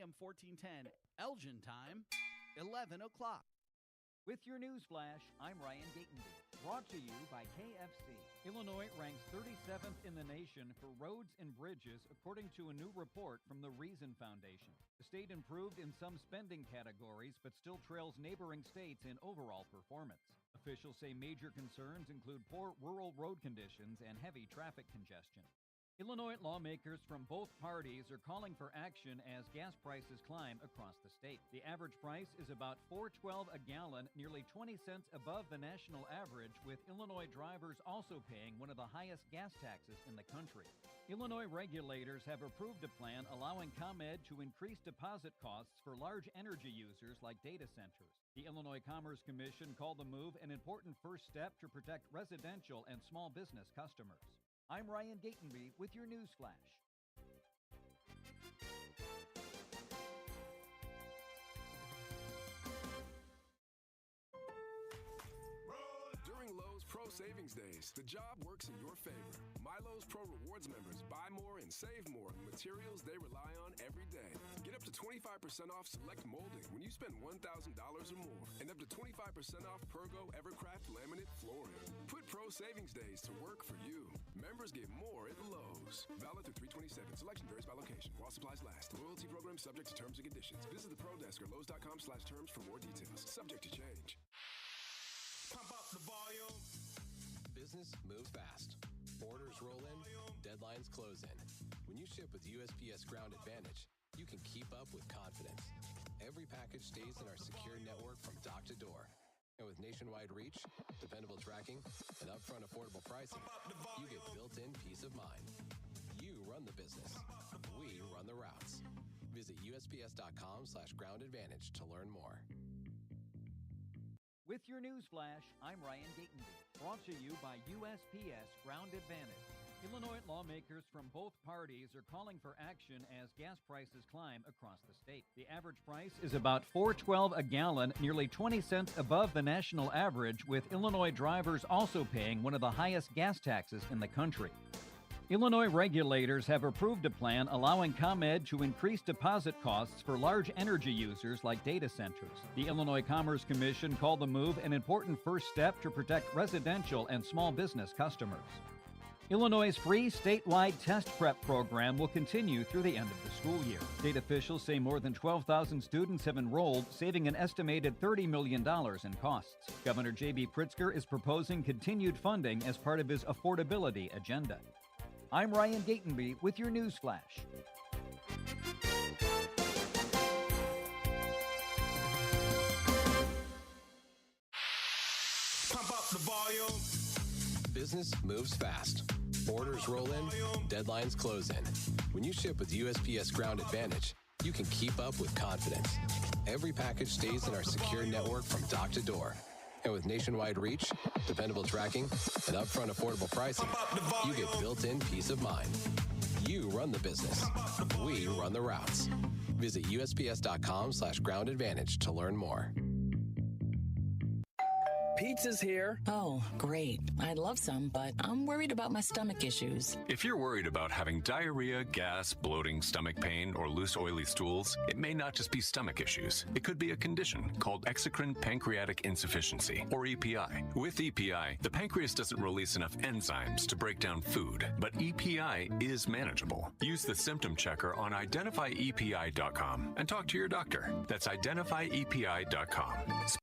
AM 1410, Elgin time, 11 o'clock. With your news flash, I'm Ryan Gatenby. Brought to you by KFC. Illinois ranks 37th in the nation for roads and bridges, according to a new report from the Reason Foundation. The state improved in some spending categories, but still trails neighboring states in overall performance. Officials say major concerns include poor rural road conditions and heavy traffic congestion. Illinois lawmakers from both parties are calling for action as gas prices climb across the state. The average price is about $4.12 a gallon, nearly 20 cents above the national average, with Illinois drivers also paying one of the highest gas taxes in the country. Illinois regulators have approved a plan allowing ComEd to increase deposit costs for large energy users like data centers. The Illinois Commerce Commission called the move an important first step to protect residential and small business customers. I'm Ryan Gatenby with your news flash. During Lowe's Pro Savings Days, the job works in your favor. My Lowe's Pro Rewards members buy more and save more on materials they rely on every day. Get up to 25% off select molding when you spend $1,000 or more, and up to 25% off Pergo Evercraft laminate flooring. Put Pro Savings Days to work for you. Members get more at Lowe's. Valid through 3/27. Selection varies by location. While supplies last. Loyalty program subject to terms and conditions. Visit the Pro Desk or Lowe's.com/terms for more details. Subject to change. Pump up the volume. Business moves fast. Orders roll in, deadlines close in. When you ship with USPS Ground Advantage, you can keep up with confidence. Every package stays in our secure network from dock to door. And with nationwide reach, dependable tracking, and upfront affordable pricing, you get built-in peace of mind. You run the business. We run the routes. Visit USPS.com/Ground Advantage to learn more. With your news flash, I'm Ryan Gatenby. Brought to you by USPS Ground Advantage. Illinois lawmakers from both parties are calling for action as gas prices climb across the state. The average price is about $4.12 a gallon, nearly 20 cents above the national average, with Illinois drivers also paying one of the highest gas taxes in the country. Illinois regulators have approved a plan allowing ComEd to increase deposit costs for large energy users like data centers. The Illinois Commerce Commission called the move an important first step to protect residential and small business customers. Illinois' free statewide test prep program will continue through the end of the school year. State officials say more than 12,000 students have enrolled, saving an estimated $30 million in costs. Governor J.B. Pritzker is proposing continued funding as part of his affordability agenda. I'm Ryan Gatenby with your news flash. Pump up the volume. Business moves fast. Orders roll in, deadlines close in. When you ship with USPS Ground Advantage, you can keep up with confidence. Every package stays in our secure network from dock to door. And with nationwide reach, dependable tracking, and upfront affordable pricing, you get built-in peace of mind. You run the business. We run the routes. Visit USPS.com/Ground Advantage to learn more. Pizza's here. Oh, great. I'd love some, but I'm worried about my stomach issues. If you're worried about having diarrhea, gas, bloating, stomach pain, or loose, oily stools, it may not just be stomach issues. It could be a condition called exocrine pancreatic insufficiency, or EPI. With EPI, the pancreas doesn't release enough enzymes to break down food, but EPI is manageable. Use the symptom checker on identifyepi.com and talk to your doctor. That's identifyepi.com.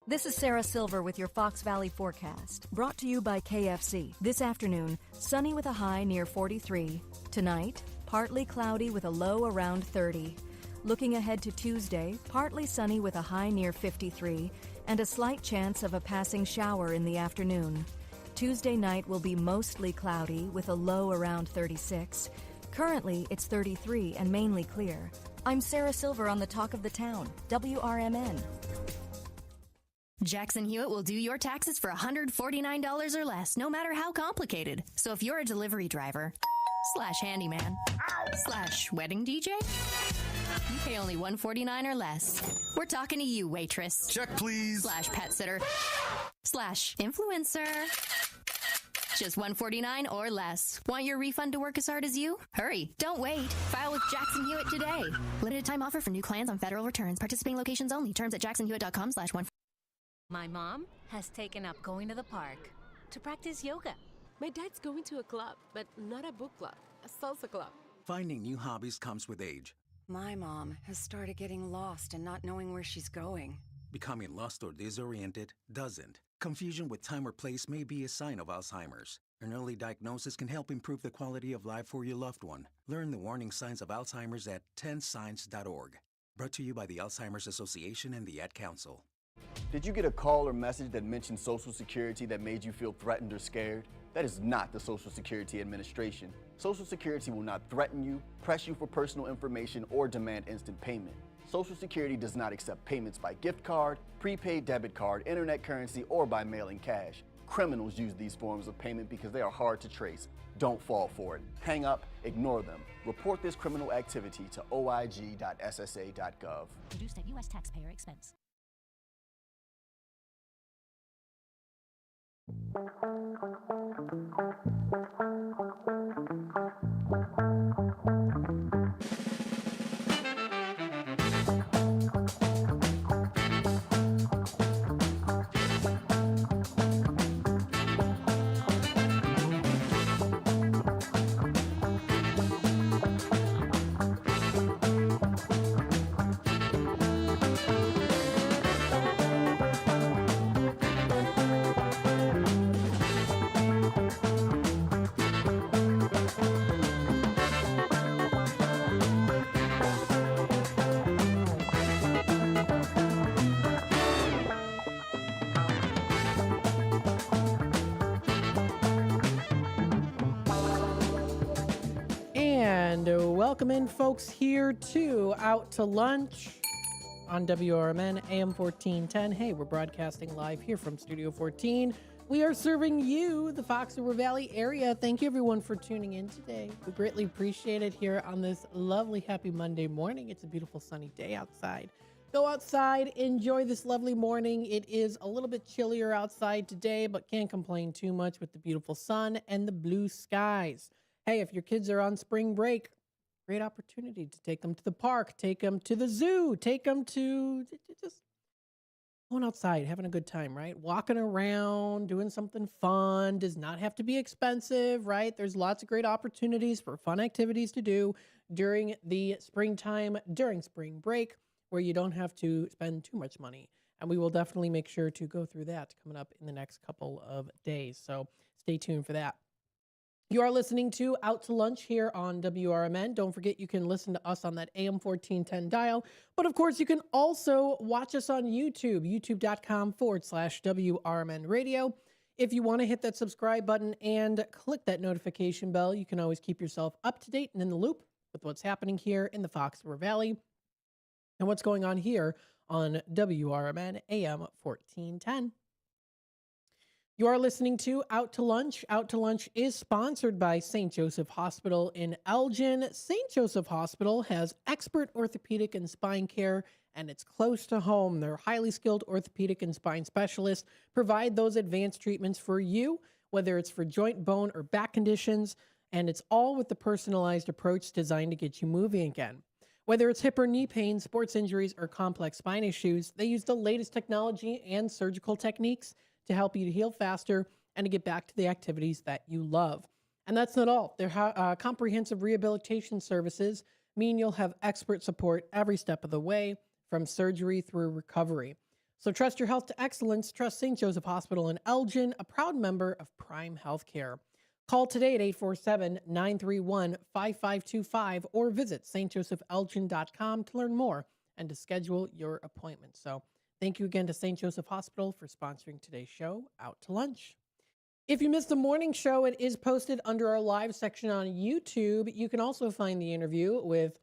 This is Sarah Silver with your Fox Valley forecast, brought to you by KFC. This afternoon, sunny with a high near 43. Tonight, partly cloudy with a low around 30. Looking ahead to Tuesday, partly sunny with a high near 53, and a slight chance of a passing shower in the afternoon. Tuesday night will be mostly cloudy with a low around 36. Currently, it's 33 and mainly clear. I'm Sarah Silver on the Talk of the Town, WRMN. Jackson Hewitt will do your taxes for $149 or less, no matter how complicated. So if you're a delivery driver, / handyman, / wedding DJ, you pay only $149 or less. We're talking to you, waitress. Check, please. / pet sitter, / influencer. Just $149 or less. Want your refund to work as hard as you? Hurry. Don't wait. File with Jackson Hewitt today. Limited time offer for new clients on federal returns. Participating locations only. Terms at jacksonhewitt.com/1. My mom has taken up going to the park to practice yoga. My dad's going to a club, but not a book club, a salsa club. Finding new hobbies comes with age. My mom has started getting lost and not knowing where she's going. Becoming lost or disoriented doesn't. Confusion with time or place may be a sign of Alzheimer's. An early diagnosis can help improve the quality of life for your loved one. Learn the warning signs of Alzheimer's at 10signs.org. Brought to you by the Alzheimer's Association and the Ad Council. Did you get a call or message that mentioned Social Security that made you feel threatened or scared? That is not the Social Security Administration. Social Security will not threaten you, press you for personal information, or demand instant payment. Social Security does not accept payments by gift card, prepaid debit card, internet currency, or by mailing cash. Criminals use these forms of payment because they are hard to trace. Don't fall for it. Hang up, ignore them. Report this criminal activity to oig.ssa.gov. Produced at U.S. taxpayer expense. Welcome in, folks, here to Out to Lunch on WRMN AM 1410. Hey, we're broadcasting live here from Studio 14. We are serving you, the Fox River Valley area. Thank you, everyone, for tuning in today. We greatly appreciate it here on this lovely, happy Monday morning. It's a beautiful sunny day outside. Go outside, enjoy this lovely morning. It is a little bit chillier outside today, but can't complain too much with the beautiful sun and the blue skies. Hey, if your kids are on spring break, great opportunity to take them to the park, take them to the zoo, take them to just going outside, having a good time, right? Walking around, doing something fun, does not have to be expensive, right? There's lots of great opportunities for fun activities to do during the springtime, during spring break, where you don't have to spend too much money. And we will definitely make sure to go through that coming up in the next couple of days. So stay tuned for that. You are listening to Out to Lunch here on WRMN. Don't forget you can listen to us on that AM 1410 dial. But of course, you can also watch us on YouTube, youtube.com/WRMN radio. If you want to hit that subscribe button and click that notification bell, you can always keep yourself up to date and in the loop with what's happening here in the Fox River Valley and what's going on here on WRMN AM 1410. You are listening to Out to Lunch. Out to Lunch is sponsored by St. Joseph Hospital in Elgin. St. Joseph Hospital has expert orthopedic and spine care, and it's close to home. Their highly skilled orthopedic and spine specialists provide those advanced treatments for you, whether it's for joint, bone, or back conditions, and it's all with the personalized approach designed to get you moving again. Whether it's hip or knee pain, sports injuries, or complex spine issues, they use the latest technology and surgical techniques to help you to heal faster and to get back to the activities that you love. And that's not all. Their comprehensive rehabilitation services mean you'll have expert support every step of the way, from surgery through recovery. So trust your health to excellence. Trust St. Joseph Hospital in Elgin, a proud member of Prime Healthcare. Call today at 847-931-5525 or visit stjosephelgin.com to learn more and to schedule your appointment. So thank you again to St. Joseph Hospital for sponsoring today's show, Out to Lunch. If you missed the morning show, it is posted under our live section on YouTube. You can also find the interview with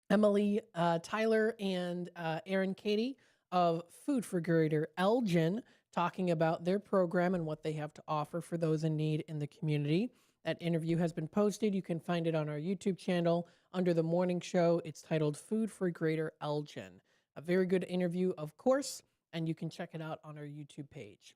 Emily, Tyler, and Aaron Katie of Food for Greater Elgin, talking about their program and what they have to offer for those in need in the community. That interview has been posted. You can find it on our YouTube channel under the morning show. It's titled Food for Greater Elgin. A very good interview, of course, and you can check it out on our YouTube page.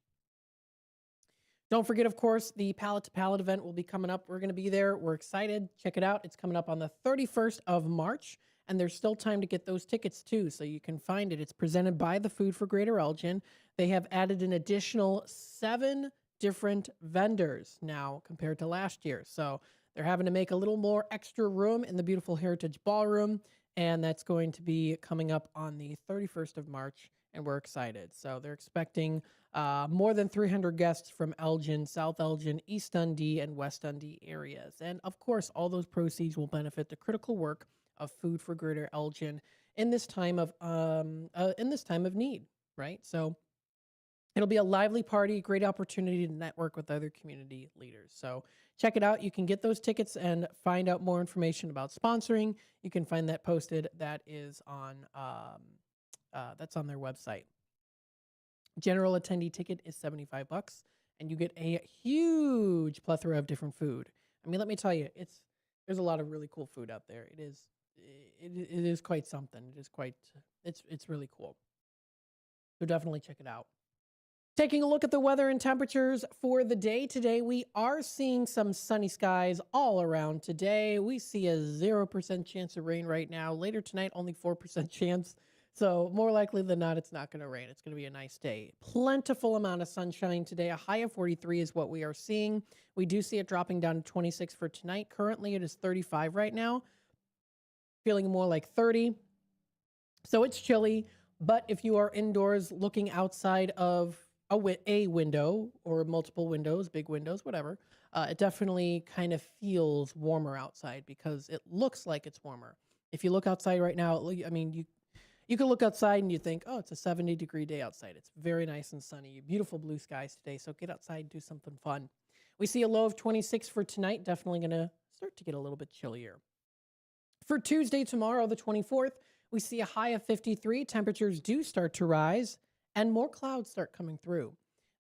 Don't forget, of course, the Pallet to Pallet event will be coming up. We're going to be there. We're excited. Check it out. It's coming up on the 31st of March, and there's still time to get those tickets, too, so you can find it. It's presented by the Food for Greater Elgin. They have added an additional 7 different vendors now compared to last year. So they're having to make a little more extra room in the beautiful Heritage Ballroom, and that's going to be coming up on the 31st of March, and we're excited. So they're expecting more than 300 guests from Elgin, South Elgin, East Dundee, and West Dundee areas. And of course, all those proceeds will benefit the critical work of Food for Greater Elgin in this time of need, right? So it'll be a lively party, great opportunity to network with other community leaders. So check it out. You can get those tickets and find out more information about sponsoring. You can find that posted. That is on that's on their website. General attendee ticket is $75, and you get a huge plethora of different food. I mean, let me tell you, there's a lot of really cool food out there. It is quite something. It's really cool. So definitely check it out. Taking a look at the weather and temperatures for the day today, we are seeing some sunny skies all around today. We see a 0% chance of rain right now. Later tonight, only 4% chance. So more likely than not, it's not going to rain. It's going to be a nice day. Plentiful amount of sunshine today. A high of 43 is what we are seeing. We do see it dropping down to 26 for tonight. Currently, it is 35 right now. Feeling more like 30. So it's chilly. But if you are indoors looking outside of a window or multiple windows, big windows, whatever, it definitely kind of feels warmer outside because it looks like it's warmer. If you look outside right now, I mean, you can look outside and you think, oh, it's a 70-degree day outside. It's very nice and sunny. Beautiful blue skies today. So get outside and do something fun. We see a low of 26 for tonight. Definitely going to start to get a little bit chillier. For Tuesday, tomorrow, the 24th, we see a high of 53. Temperatures do start to rise and more clouds start coming through.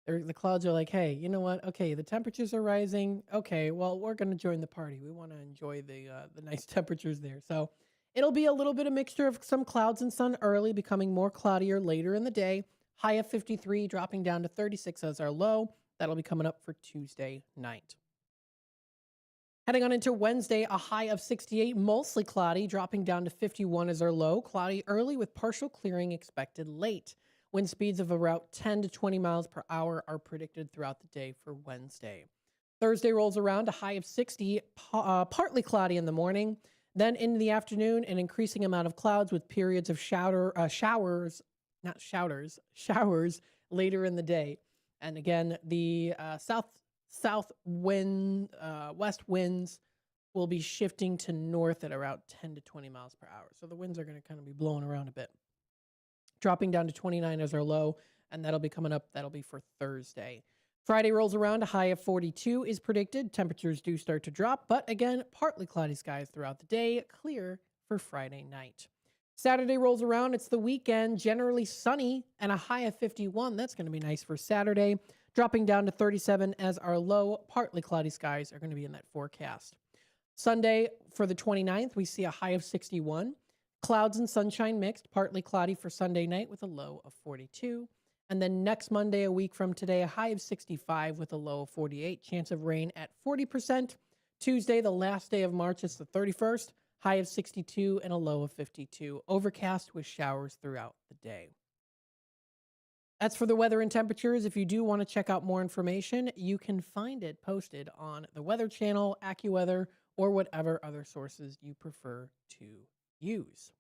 The clouds are like, hey, you know what? Okay, the temperatures are rising. Okay, well, we're going to join the party. We want to enjoy the nice temperatures there. So it'll be a little bit of mixture of some clouds and sun early, becoming more cloudier later in the day. High of 53, dropping down to 36 as our low. That'll be coming up for Tuesday night. Heading on into Wednesday, a high of 68, mostly cloudy, dropping down to 51 as our low. Cloudy early with partial clearing expected late. Wind speeds of around 10 to 20 miles per hour are predicted throughout the day for Wednesday. Thursday rolls around, a high of 60, partly cloudy in the morning. Then in the afternoon, an increasing amount of clouds with periods of showers later in the day. And again, the west winds will be shifting to north at around 10 to 20 miles per hour. So the winds are going to kind of be blowing around a bit. Dropping down to 29 as our low, and that'll be coming up. That'll be for Thursday. Friday rolls around, a high of 42 is predicted. Temperatures do start to drop, but again, partly cloudy skies throughout the day, clear for Friday night. Saturday rolls around, it's the weekend, generally sunny, and a high of 51. That's going to be nice for Saturday. Dropping down to 37 as our low, partly cloudy skies are going to be in that forecast. Sunday, for the 29th, we see a high of 61. Clouds and sunshine mixed, partly cloudy for Sunday night with a low of 42. And then next Monday, a week from today, a high of 65 with a low of 48. Chance of rain at 40%. Tuesday, the last day of March, is the 31st. High of 62 and a low of 52. Overcast with showers throughout the day. That's for the weather and temperatures. If you do want to check out more information, you can find it posted on the Weather Channel, AccuWeather, or whatever other sources you prefer to use.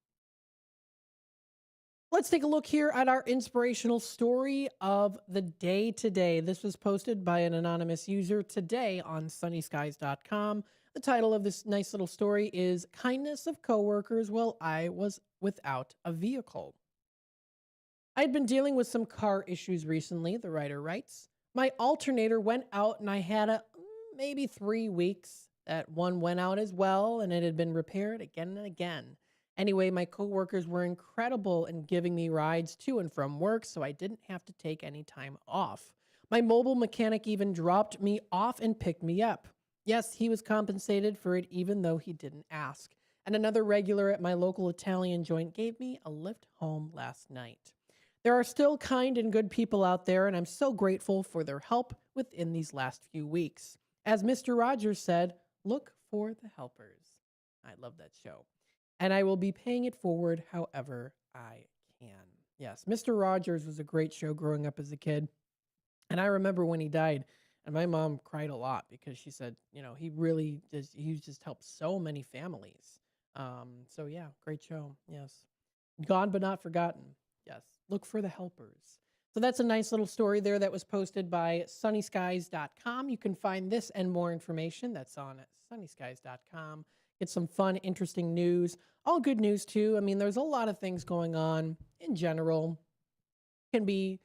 Let's take a look here at our inspirational story of the day today. This was posted by an anonymous user today on sunnyskies.com. The title of this nice little story is Kindness of Coworkers While I Was Without a Vehicle. I had been dealing with some car issues recently, the writer writes. My alternator went out and I had maybe 3 weeks. That one went out as well and it had been repaired again and again. Anyway, my coworkers were incredible in giving me rides to and from work, so I didn't have to take any time off. My mobile mechanic even dropped me off and picked me up. Yes, he was compensated for it even though he didn't ask. And another regular at my local Italian joint gave me a lift home last night. There are still kind and good people out there, and I'm so grateful for their help within these last few weeks. As Mr. Rogers said, look for the helpers. I love that show. And I will be paying it forward however I can. Yes, Mr. Rogers was a great show growing up as a kid. And I remember when he died, and my mom cried a lot because she said, he really just helped so many families. So yeah, great show. Yes. Gone but not forgotten. Yes. Look for the helpers. So that's a nice little story there that was posted by sunnyskies.com. You can find this and more information that's on sunnyskies.com. Get some fun, interesting news. All good news, too. I mean, there's a lot of things going on in general. It can be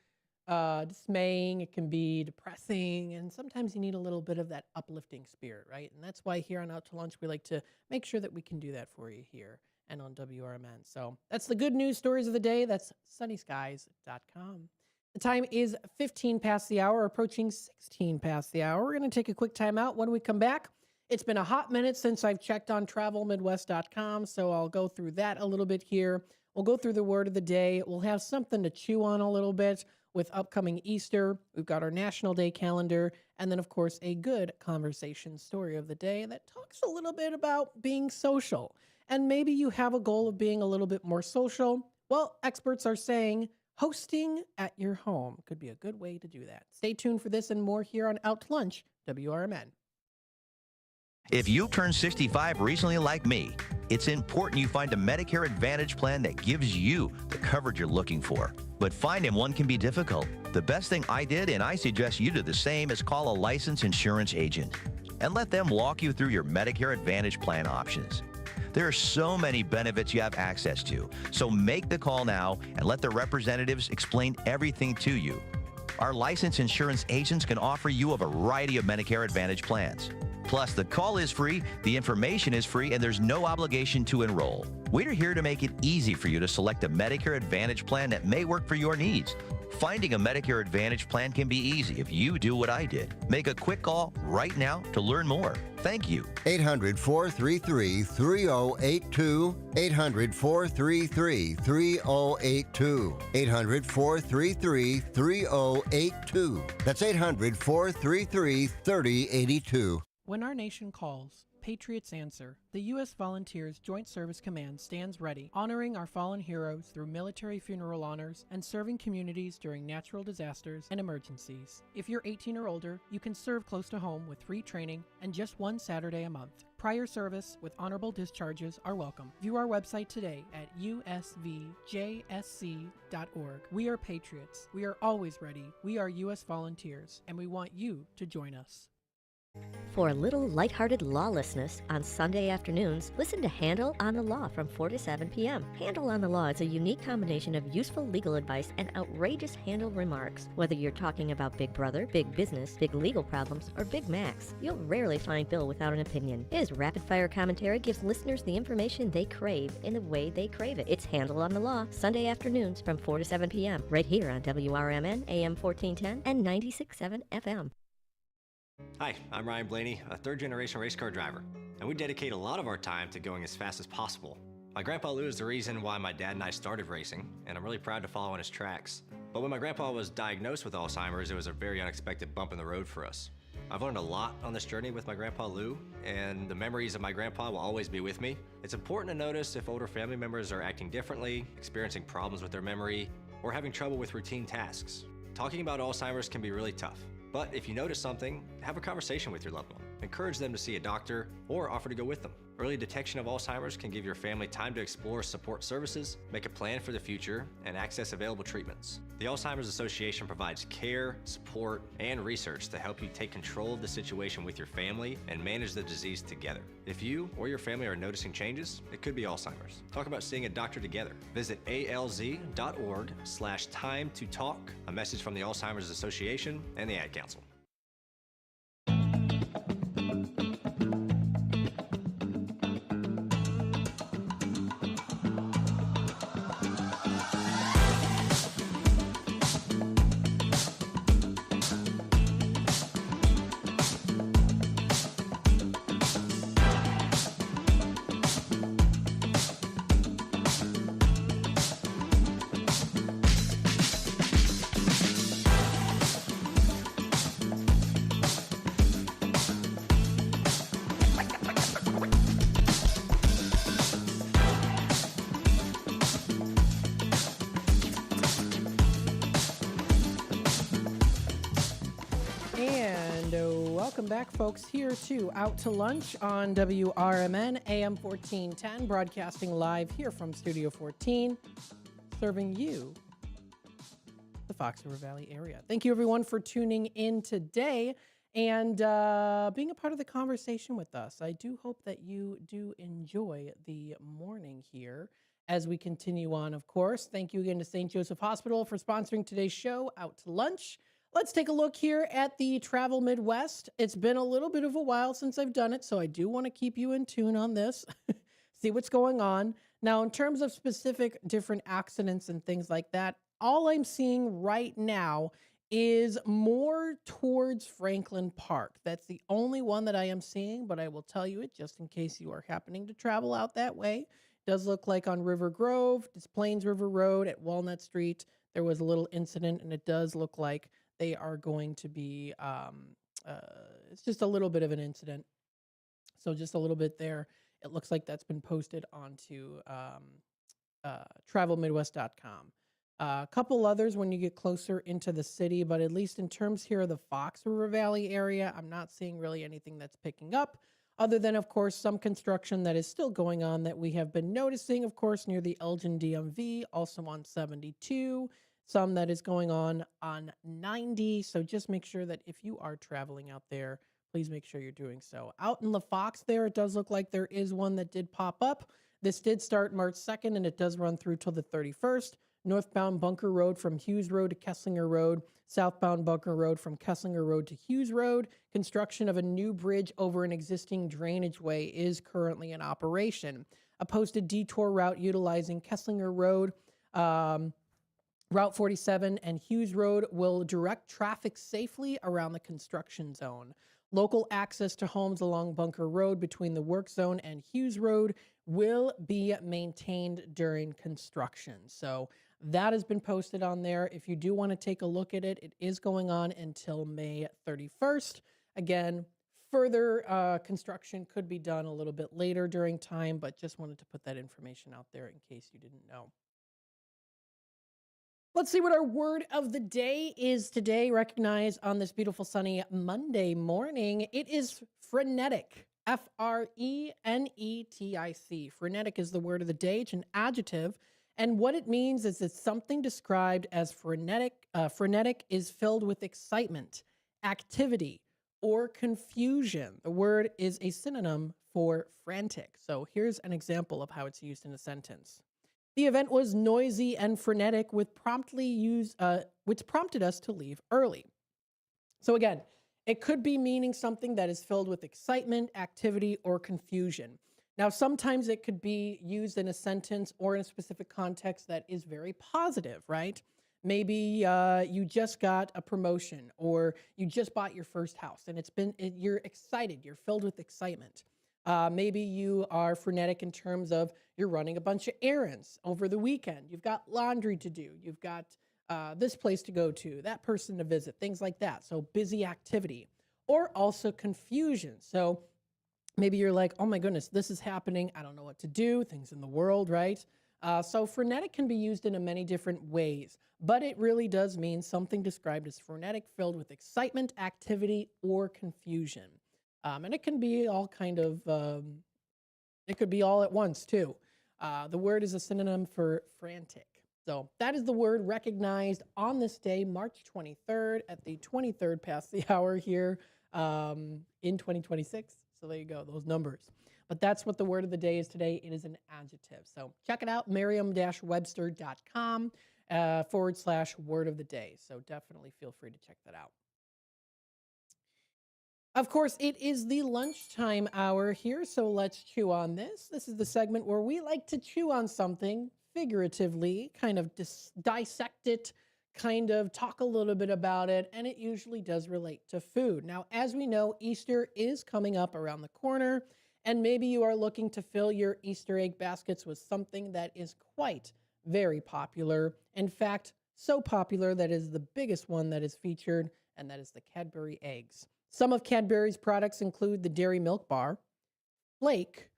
dismaying. It can be depressing. And sometimes you need a little bit of that uplifting spirit, right? And that's why here on Out to Lunch, we like to make sure that we can do that for you here and on WRMN. So that's the good news stories of the day. That's sunnyskies.com. The time is 15 past the hour, approaching 16 past the hour. We're going to take a quick time out. When we come back, it's been a hot minute since I've checked on travelmidwest.com, so I'll go through that a little bit here. We'll go through the word of the day. We'll have something to chew on a little bit with upcoming Easter. We've got our National Day calendar, and then, of course, a good conversation story of the day that talks a little bit about being social. And maybe you have a goal of being a little bit more social. Well, experts are saying hosting at your home could be a good way to do that. Stay tuned for this and more here on Out to Lunch, WRMN. If you turned 65 recently like me, it's important you find a Medicare Advantage plan that gives you the coverage you're looking for. But finding one can be difficult. The best thing I did, and I suggest you do the same, is call a licensed insurance agent and let them walk you through your Medicare Advantage plan options. There are so many benefits you have access to, so make the call now and let the representatives explain everything to you. Our licensed insurance agents can offer you a variety of Medicare Advantage plans. Plus, the call is free, the information is free, and there's no obligation to enroll. We're here to make it easy for you to select a Medicare Advantage plan that may work for your needs. Finding a Medicare Advantage plan can be easy if you do what I did. Make a quick call right now to learn more. Thank you. 800-433-3082. 800-433-3082. 800-433-3082. That's 800-433-3082. When our nation calls, patriots answer. The U.S. Volunteers Joint Service Command stands ready, honoring our fallen heroes through military funeral honors and serving communities during natural disasters and emergencies. If you're 18 or older, you can serve close to home with free training and just one Saturday a month. Prior service with honorable discharges are welcome. View our website today at usvjsc.org. We are patriots. We are always ready. We are U.S. Volunteers, and we want you to join us. For a little lighthearted lawlessness on Sunday afternoons, listen to Handle on the Law from 4 to 7 p.m. Handle on the Law is a unique combination of useful legal advice and outrageous handle remarks. Whether you're talking about Big Brother, big business, big legal problems, or Big Macs, you'll rarely find Bill without an opinion. His rapid-fire commentary gives listeners the information they crave in the way they crave it. It's Handle on the Law, Sunday afternoons from 4 to 7 p.m. right here on WRMN, AM 1410 and 96.7 FM. Hi, I'm Ryan Blaney, a third-generation race car driver, and we dedicate a lot of our time to going as fast as possible. My grandpa Lou is the reason why my dad and I started racing, and I'm really proud to follow in his tracks. But when my grandpa was diagnosed with Alzheimer's, it was a very unexpected bump in the road for us. I've learned a lot on this journey with my grandpa Lou, and the memories of my grandpa will always be with me. It's important to notice if older family members are acting differently, experiencing problems with their memory, or having trouble with routine tasks. Talking about Alzheimer's can be really tough. But if you notice something, have a conversation with your loved one. Encourage them to see a doctor or offer to go with them. Early detection of Alzheimer's can give your family time to explore support services, make a plan for the future, and access available treatments. The Alzheimer's Association provides care, support, and research to help you take control of the situation with your family and manage the disease together. If you or your family are noticing changes, it could be Alzheimer's. Talk about seeing a doctor together. Visit alz.org/time-to-talk. A message from the Alzheimer's Association and the Ad Council. welcome back, folks, here to Out to Lunch on WRMN, AM 1410, broadcasting live here from Studio 14, serving you the Fox River Valley area. Thank you, everyone, for tuning in today and being a part of the conversation with us. I do hope that you do enjoy the morning here as we continue on, of course. Thank you again to St. Joseph Hospital for sponsoring today's show, Out to Lunch. Let's take a look here at the Travel Midwest. It's been a little bit of a while since I've done it, so I do want to keep you in tune on this, see what's going on. Now, in terms of specific different accidents and things like that, all I'm seeing right now is more towards Franklin Park. That's the only one that I am seeing, but I will tell you it just in case you are happening to travel out that way. It does look like on River Grove, Des Plaines River Road at Walnut Street, there was a little incident, and it does look like they are going to be, it's just a little bit of an incident. So just a little bit there. It looks like that's been posted onto travelmidwest.com. A couple others when you get closer into the city, but at least in terms here of the Fox River Valley area, I'm not seeing really anything that's picking up, other than, of course, some construction that is still going on that we have been noticing, of course, near the Elgin DMV, also on 72. Some that is going on 90. So just make sure that if you are traveling out there, please make sure you're doing so. Out in the Fox there, it does look like there is one that did pop up. This did start March 2nd, and it does run through till the 31st. Northbound Bunker Road from Hughes Road to Kesslinger Road. Southbound Bunker Road from Kesslinger Road to Hughes Road. Construction of a new bridge over an existing drainage way is currently in operation. A posted detour route utilizing Kesslinger Road, Route 47 and Hughes Road will direct traffic safely around the construction zone. Local access to homes along Bunker Road between the work zone and Hughes Road will be maintained during construction. So that has been posted on there. If you do want to take a look at it, it is going on until May 31st. Again, further construction could be done a little bit later during time, but just wanted to put that information out there in case you didn't know. Let's see what our word of the day is today, recognized on this beautiful sunny Monday morning. It is frenetic, Frenetic. Frenetic is the word of the day. It's an adjective. And what it means is it's something described as frenetic. Frenetic is filled with excitement, activity, or confusion. The word is a synonym for frantic. So here's an example of how it's used in a sentence. The event was noisy and frenetic, which prompted us to leave early. So again, it could be meaning something that is filled with excitement, activity, or confusion. Now, sometimes it could be used in a sentence or in a specific context that is very positive, right? Maybe you just got a promotion, or you just bought your first house, and you're excited, you're filled with excitement. Maybe you are frenetic in terms of you're running a bunch of errands over the weekend. You've got laundry to do. You've got this place to go to, that person to visit, things like that. So busy activity, or also confusion. So maybe you're like, oh my goodness, this is happening. I don't know what to do. Things in the world, right? So frenetic can be used in many different ways, but it really does mean something described as frenetic, filled with excitement, activity, or confusion. And it can be all kind of, it could be all at once too. The word is a synonym for frantic. So that is the word recognized on this day, March 23rd, at the 23rd past the hour here in 2026. So there you go, those numbers. But that's what the word of the day is today. It is an adjective. So check it out, merriam-webster.com /word of the day. So definitely feel free to check that out. Of course, it is the lunchtime hour here, so let's chew on this. This is the segment where we like to chew on something figuratively, kind of dissect it, kind of talk a little bit about it, and it usually does relate to food. Now, as we know, Easter is coming up around the corner, and maybe you are looking to fill your Easter egg baskets with something that is quite very popular. In fact, so popular that is the biggest one that is featured, and that is the Cadbury eggs. Some of Cadbury's products include the Dairy Milk Bar, Flake,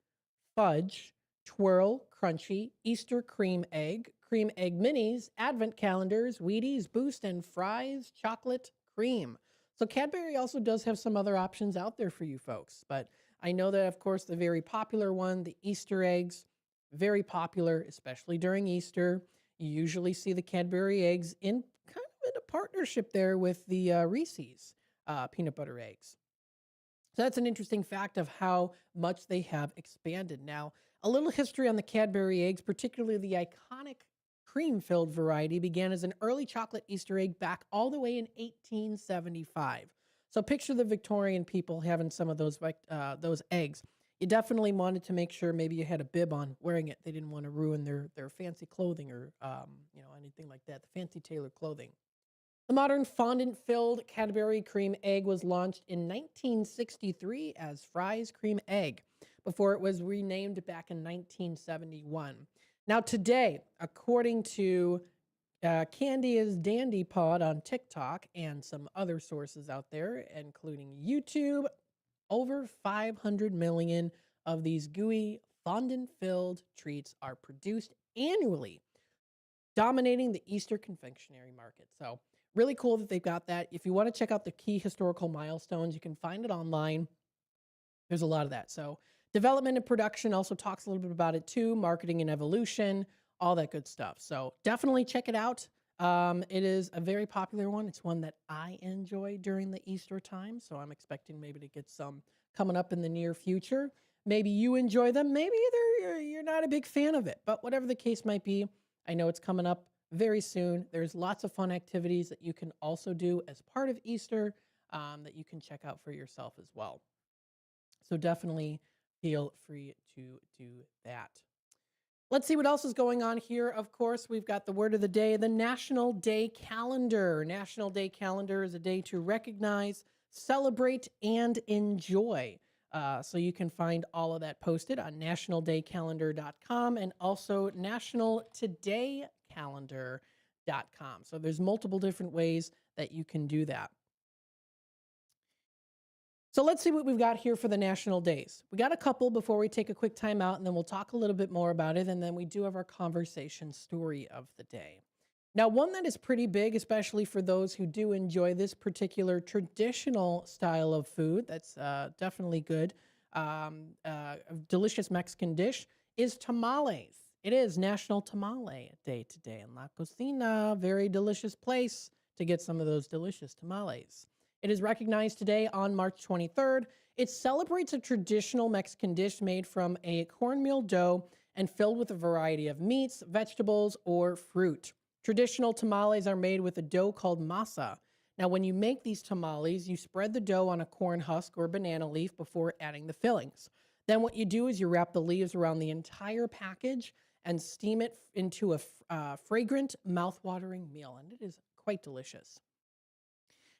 Fudge, Twirl, Crunchy, Easter Cream Egg Minis, Advent Calendars, Wheaties, Boost, and Fries Chocolate Cream. So Cadbury also does have some other options out there for you folks. But I know that, of course, the very popular one, the Easter eggs, very popular, especially during Easter. You usually see the Cadbury eggs in kind of in a partnership there with the Reese's peanut butter eggs. So that's an interesting fact of how much they have expanded. Now, a little history on the Cadbury eggs, particularly the iconic cream-filled variety, began as an early chocolate Easter egg back all the way in 1875. So picture the Victorian people having some of those eggs. You definitely wanted to make sure maybe you had a bib on wearing it. They didn't want to ruin their fancy clothing or anything like that, the fancy tailored clothing. The modern fondant-filled Cadbury cream egg was launched in 1963 as Fry's Cream Egg before it was renamed back in 1971. Now today, according to Candy is Dandy Pod on TikTok and some other sources out there, including YouTube, over 500 million of these gooey fondant-filled treats are produced annually, dominating the Easter confectionery market. So really cool that they've got that. If you want to check out the key historical milestones, you can find it online. There's a lot of that. So development and production also talks a little bit about it too, marketing and evolution, all that good stuff. So definitely check it out. It is a very popular one. It's one that I enjoy during the Easter time. So I'm expecting maybe to get some coming up in the near future. Maybe you enjoy them. Maybe you're not a big fan of it. But whatever the case might be, I know it's coming up very soon. There's lots of fun activities that you can also do as part of Easter that you can check out for yourself as well. So definitely feel free to do that. Let's see what else is going on here. Of course, we've got the word of the day, the National Day Calendar. National Day Calendar is a day to recognize, celebrate, and enjoy. So you can find all of that posted on nationaldaycalendar.com and also nationaltodaycalendar.com. So there's multiple different ways that you can do that. So let's see what we've got here for the national days. We got a couple before we take a quick time out, and then we'll talk a little bit more about it, and then we do have our conversation story of the day. Now, one that is pretty big, especially for those who do enjoy this particular traditional style of food, that's definitely good, a delicious Mexican dish, is tamales. It is National Tamale Day today in La Cocina. Very delicious place to get some of those delicious tamales. It is recognized today on March 23rd. It celebrates a traditional Mexican dish made from a cornmeal dough and filled with a variety of meats, vegetables, or fruit. Traditional tamales are made with a dough called masa. Now, when you make these tamales, you spread the dough on a corn husk or banana leaf before adding the fillings. Then what you do is you wrap the leaves around the entire package and steam it into a fragrant, mouth-watering meal, and it is quite delicious.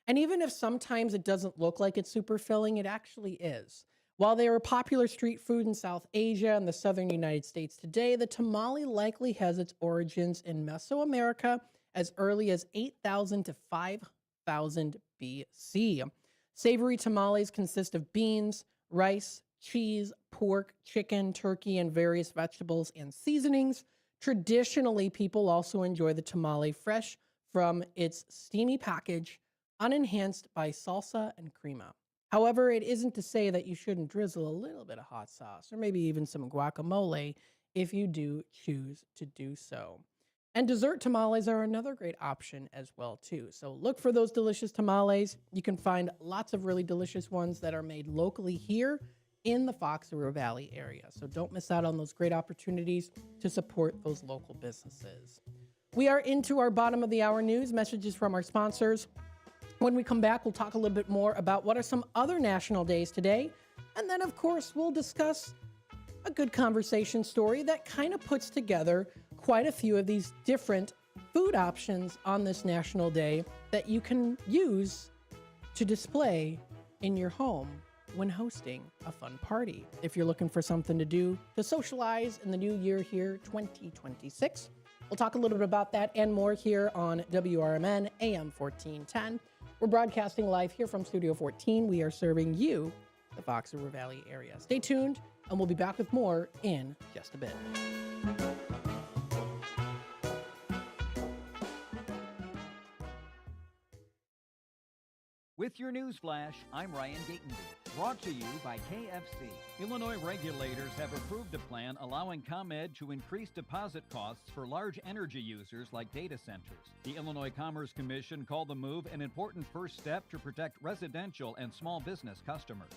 And even if sometimes it doesn't look like it's super filling, it actually is. While they are a popular street food in South Asia and the southern United States today, the tamale likely has its origins in Mesoamerica as early as 8,000 to 5,000 BC. Savory tamales consist of beans, rice, cheese, pork, chicken, turkey, and various vegetables and seasonings. Traditionally, people also enjoy the tamale fresh from its steamy package, unenhanced by salsa and crema. However, it isn't to say that you shouldn't drizzle a little bit of hot sauce or maybe even some guacamole if you do choose to do so. And dessert tamales are another great option as well too. So look for those delicious tamales. You can find lots of really delicious ones that are made locally here in the Fox River Valley area. So don't miss out on those great opportunities to support those local businesses. We are into our bottom of the hour news, messages from our sponsors. When we come back, we'll talk a little bit more about what are some other national days today. And then, of course, we'll discuss a good conversation story that kind of puts together quite a few of these different food options on this national day that you can use to display in your home when hosting a fun party. If you're looking for something to do to socialize in the new year here, 2026. We'll talk a little bit about that and more here on WRMN AM 1410. We're broadcasting live here from Studio 14. We are serving you, the Fox River Valley area. Stay tuned, and we'll be back with more in just a bit. With your news flash, I'm Ryan Gatenby. Brought to you by KFC. Illinois regulators have approved a plan allowing ComEd to increase deposit costs for large energy users like data centers. The Illinois Commerce Commission called the move an important first step to protect residential and small business customers.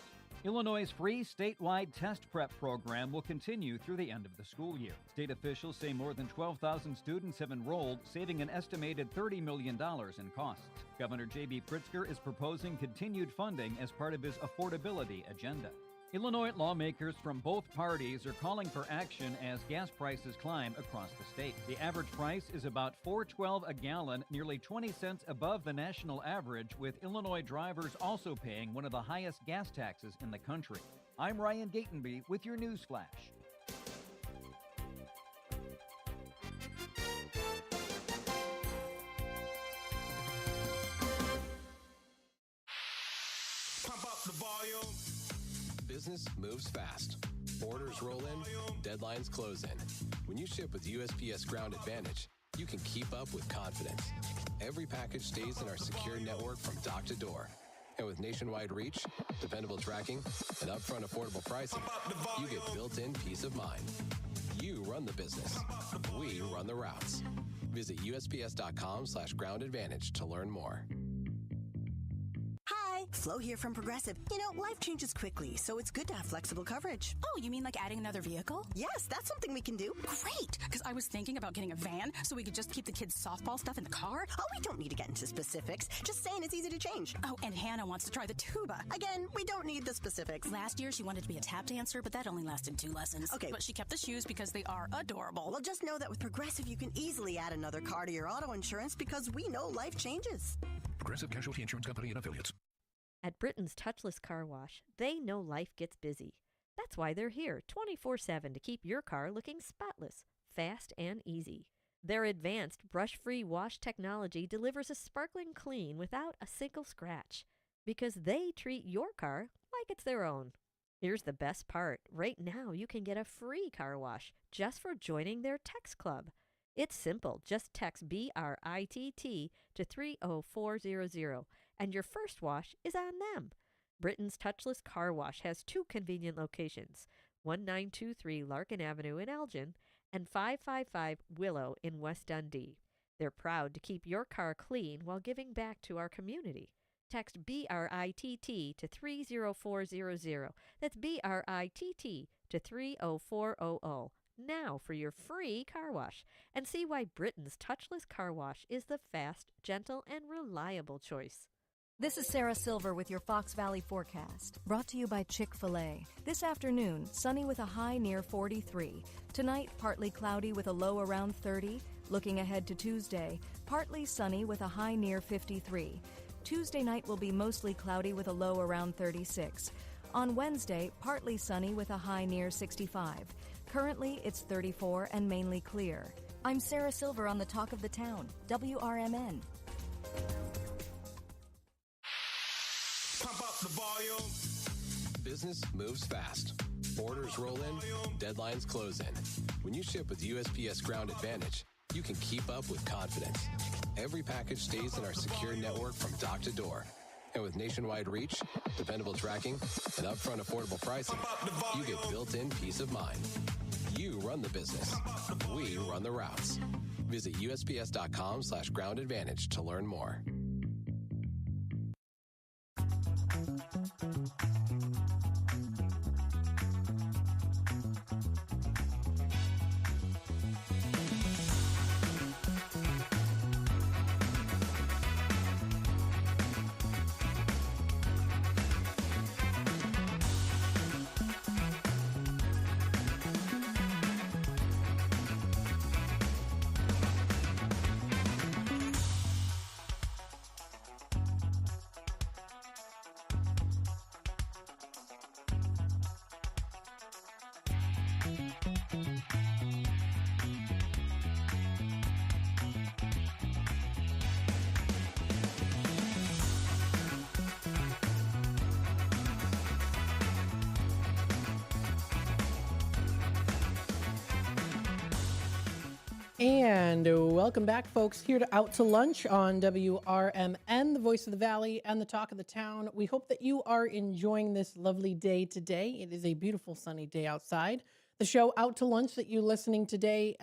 Illinois' free statewide test prep program will continue through the end of the school year. State officials say more than 12,000 students have enrolled, saving an estimated $30 million in costs. Governor J.B. Pritzker is proposing continued funding as part of his affordability agenda. Illinois lawmakers from both parties are calling for action as gas prices climb across the state. The average price is about $4.12 a gallon, nearly 20 cents above the national average, with Illinois drivers also paying one of the highest gas taxes in the country. I'm Ryan Gatenby with your news flash. Pump up the volume. Business moves fast. Orders roll in, deadlines close in. When you ship with USPS Ground Advantage, you can keep up with confidence. Every package stays in our secure network from dock to door. And with nationwide reach, dependable tracking, and upfront affordable pricing, you get built-in peace of mind. You run the business. We run the routes. Visit USPS.com/Ground Advantage to learn more. Hi, Flo here from Progressive. You know, life changes quickly, so it's good to have flexible coverage. Oh, you mean like adding another vehicle? Yes, that's something we can do. Great, because I was thinking about getting a van so we could just keep the kids' softball stuff in the car. Oh, we don't need to get into specifics. Just saying it's easy to change. Oh, and Hannah wants to try the tuba. Again, we don't need the specifics. Last year, she wanted to be a tap dancer, but that only lasted 2 lessons. Okay. But she kept the shoes because they are adorable. Well, just know that with Progressive, you can easily add another car to your auto insurance because we know life changes. Progressive Casualty Insurance Company and Affiliates. At Britain's Touchless Car Wash, they know life gets busy. That's why they're here 24/7 to keep your car looking spotless, fast, and easy. Their advanced brush-free wash technology delivers a sparkling clean without a single scratch, because they treat your car like it's their own. Here's the best part. Right now, you can get a free car wash just for joining their text club. It's simple. Just text BRITT to 30400, and your first wash is on them. Britain's Touchless Car Wash has 2 convenient locations, 1923 Larkin Avenue in Elgin and 555 Willow in West Dundee. They're proud to keep your car clean while giving back to our community. Text BRITT to 30400. That's BRITT to 30400. Now for your free car wash, and see why Britain's Touchless Car Wash is the fast, gentle, and reliable choice. This is Sarah Silver with your Fox Valley forecast, brought to you by Chick-fil-A. This afternoon, sunny with a high near 43. Tonight, partly cloudy with a low around 30. Looking ahead to Tuesday, partly sunny with a high near 53. Tuesday night will be mostly cloudy with a low around 36. On Wednesday, partly sunny with a high near 65. Currently, it's 34 and mainly clear. I'm Sarah Silver on the Talk of the Town, WRMN. Pump up the volume. Business moves fast. Orders roll in, deadlines close in. When you ship with USPS Ground Advantage, you can keep up with confidence. Every package stays in our secure network from dock to door. And with nationwide reach, dependable tracking, and upfront affordable pricing, you get built-in peace of mind. You run the business. We run the routes. Visit USPS.com/Ground Advantage to learn more. And welcome back, folks, here to Out to Lunch on WRMN, the voice of the valley and the talk of the town. We hope that you are enjoying this lovely day today. It is a beautiful sunny day outside. The show Out to Lunch that you're listening to today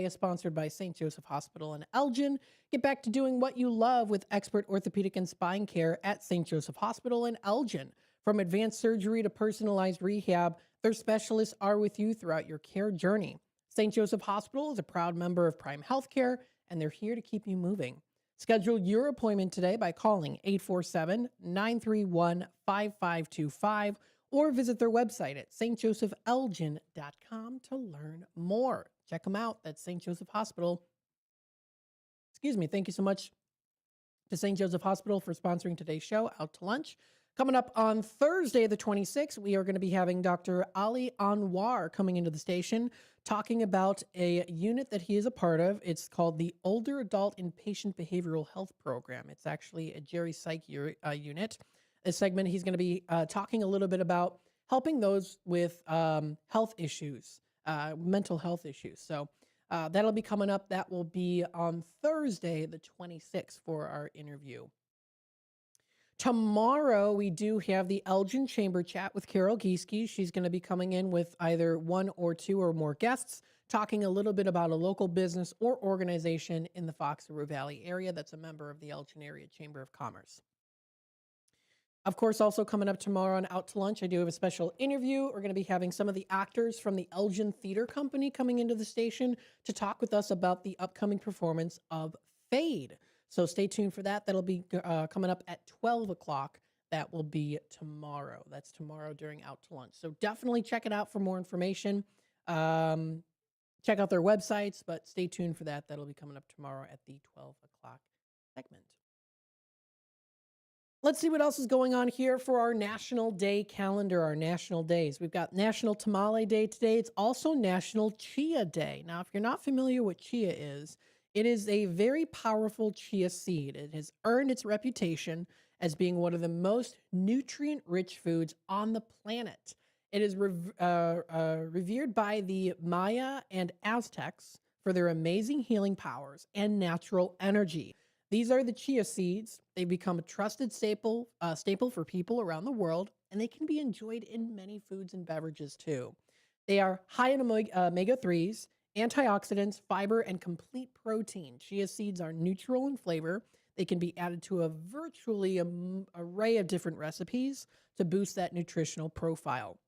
is sponsored by St. Joseph Hospital in Elgin. Get back to doing what you love with expert orthopedic and spine care at St. Joseph Hospital in Elgin. From advanced surgery to personalized rehab, their specialists are with you throughout your care journey. St. Joseph Hospital is a proud member of Prime Healthcare, and they're here to keep you moving. Schedule your appointment today by calling 847-931-5525 or visit their website at stjosephelgin.com to learn more. Check them out. That's St. Joseph Hospital. Excuse me. Thank you so much to St. Joseph Hospital for sponsoring today's show, Out to Lunch. Coming up on Thursday, the 26th, we are going to be having Dr. Ali Anwar coming into the station talking about a unit that he is a part of. It's called the Older Adult Inpatient Behavioral Health Program. It's actually a Jerry Psych unit. This segment, he's going to be talking a little bit about helping those with health issues, mental health issues. So that'll be coming up. That will be on Thursday, the 26th, for our interview. Tomorrow, we do have the Elgin Chamber Chat with Carol Gieske. She's going to be coming in with either one or two or more guests, talking a little bit about a local business or organization in the Fox River Valley area that's a member of the Elgin Area Chamber of Commerce. Of course, also coming up tomorrow on Out to Lunch, I do have a special interview. We're going to be having some of the actors from the Elgin Theater Company coming into the station to talk with us about the upcoming performance of Fade. So stay tuned for that. That'll be coming up at 12 o'clock. That will be tomorrow. That's tomorrow during Out to Lunch. So definitely check it out for more information. Check out their websites, but stay tuned for that. That'll be coming up tomorrow at the 12 o'clock segment. Let's see what else is going on here for our National Day calendar, our national days. We've got National Tamale Day today. It's also National Chia Day. Now, if you're not familiar with chia is, it is a very powerful chia seed. It has earned its reputation as being one of the most nutrient-rich foods on the planet. It is revered by the Maya and Aztecs for their amazing healing powers and natural energy. These are the chia seeds. They've become a trusted staple for people around the world, and they can be enjoyed in many foods and beverages too. They are high in omega-3s, antioxidants, fiber, and complete protein. Chia seeds are neutral in flavor. They can be added to a virtually array of different recipes to boost that nutritional profile.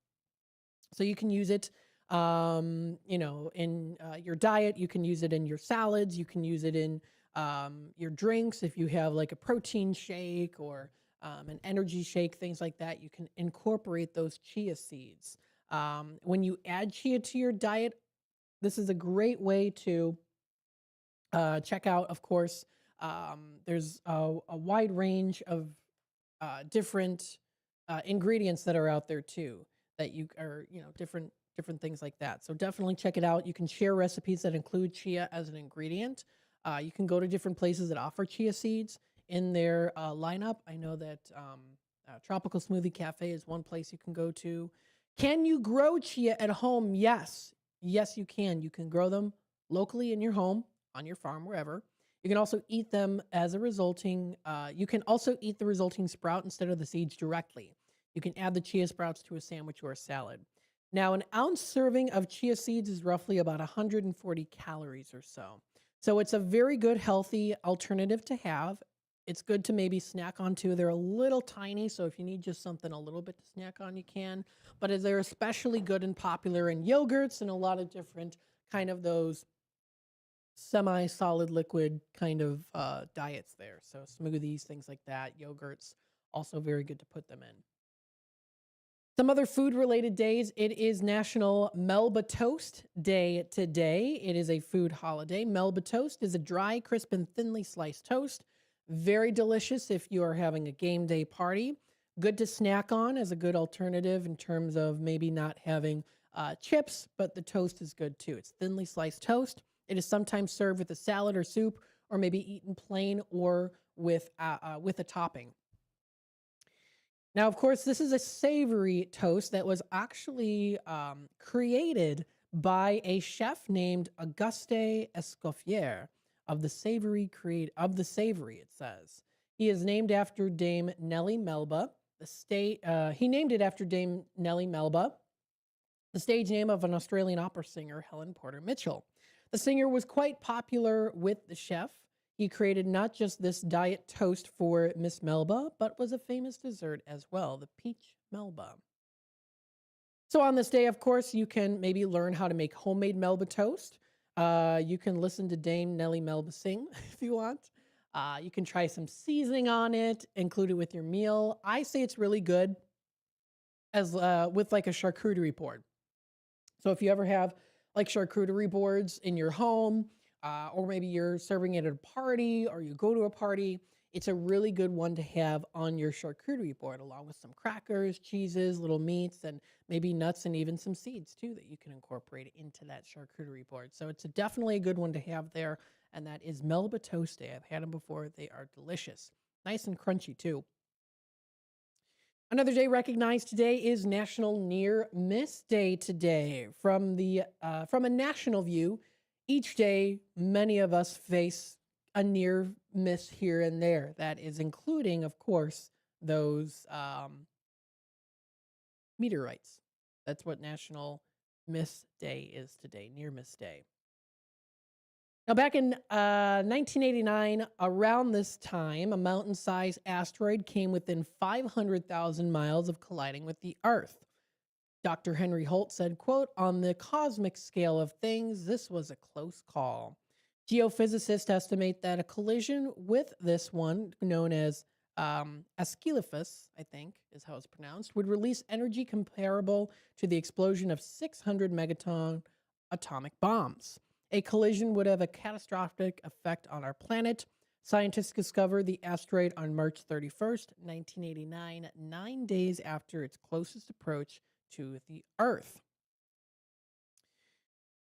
So you can use it, in your diet. You can use it in your salads. You can use it in your drinks. If you have like a protein shake or an energy shake, things like that, you can incorporate those chia seeds. When you add chia to your diet, this is a great way to check out, of course. There's a wide range of different ingredients that are out there too, that you are, different things like that. So definitely check it out. You can share recipes that include chia as an ingredient. You can go to different places that offer chia seeds in their lineup. I know that Tropical Smoothie Cafe is one place you can go to. Can you grow chia at home? Yes. Yes, you can. You can grow them locally in your home, on your farm, wherever. You can also eat them as a resulting, you can also eat the resulting sprout instead of the seeds directly. You can add the chia sprouts to a sandwich or a salad. Now, an ounce serving of chia seeds is roughly about 140 calories or so. So it's a very good, healthy alternative to have. It's good to maybe snack on too. They're a little tiny, so if you need just something a little bit to snack on, you can. But they're especially good and popular in yogurts and a lot of different kind of those semi-solid liquid kind of diets there. So smoothies, things like that, yogurts, also very good to put them in. Some other food-related days. It is National Melba Toast Day today. It is a food holiday. Melba Toast is a dry, crisp, and thinly sliced toast. Very delicious if you are having a game day party. Good to snack on as a good alternative in terms of maybe not having chips, but the toast is good too. It's thinly sliced toast. It is sometimes served with a salad or soup, or maybe eaten plain or with a topping. Now, of course, this is a savory toast that was actually created by a chef named Auguste Escoffier of the Savory, it says. He is named after Dame Nellie Melba. He named it after Dame Nellie Melba, the stage name of an Australian opera singer, Helen Porter Mitchell. The singer was quite popular with the chef. He created not just this diet toast for Miss Melba, but was a famous dessert as well, the peach Melba. So on this day, of course, you can maybe learn how to make homemade Melba toast. You can listen to Dame Nellie Melba sing if you want. You can try some seasoning on it, include it with your meal. I say it's really good as with like a charcuterie board. So if you ever have like charcuterie boards in your home, or maybe you're serving it at a party or you go to a party, it's a really good one to have on your charcuterie board, along with some crackers, cheeses, little meats, and maybe nuts and even some seeds too that you can incorporate into that charcuterie board. So it's definitely a good one to have there, and that is Melba Toast Day. I've had them before. They are delicious. Nice and crunchy too. Another day recognized today is National Near Miss Day today. From a national view, each day many of us face a near miss here and there. That is including, of course, those meteorites. That's what National Miss Day is today, Near Miss Day. Now, back in 1989, around this time, a mountain-sized asteroid came within 500,000 miles of colliding with the Earth. Dr. Henry Holt said, quote, "On the cosmic scale of things, this was a close call." Geophysicists estimate that a collision with this one, known as Asclepius, I think is how it's pronounced, would release energy comparable to the explosion of 600 megaton atomic bombs. A collision would have a catastrophic effect on our planet. Scientists discovered the asteroid on March 31st, 1989, 9 days after its closest approach to the Earth.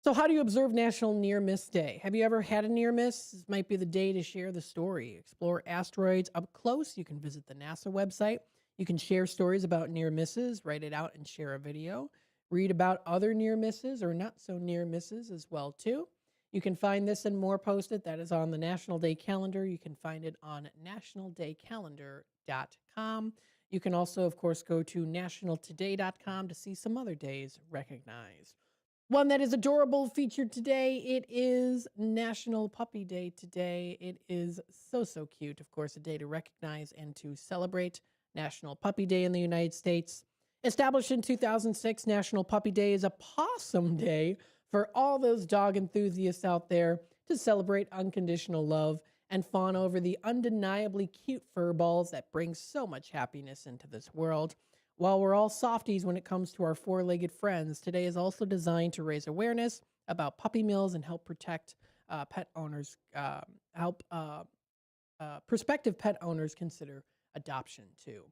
So how do you observe National Near Miss Day? Have you ever had a near miss? This might be the day to share the story. Explore asteroids up close. You can visit the NASA website. You can share stories about near misses, write it out and share a video. Read about other near misses or not so near misses as well too. You can find this and more posted. That is on the National Day calendar. You can find it on nationaldaycalendar.com. You can also, of course, go to nationaltoday.com to see some other days recognized. One that is adorable featured today, it is National Puppy Day today. It is so, so cute. Of course, a day to recognize and to celebrate National Puppy Day in the United States. Established in 2006, National Puppy Day is a possum day for all those dog enthusiasts out there to celebrate unconditional love and fawn over the undeniably cute fur balls that bring so much happiness into this world. While we're all softies when it comes to our four-legged friends, today is also designed to raise awareness about puppy mills and help protect pet owners, prospective pet owners consider adoption too.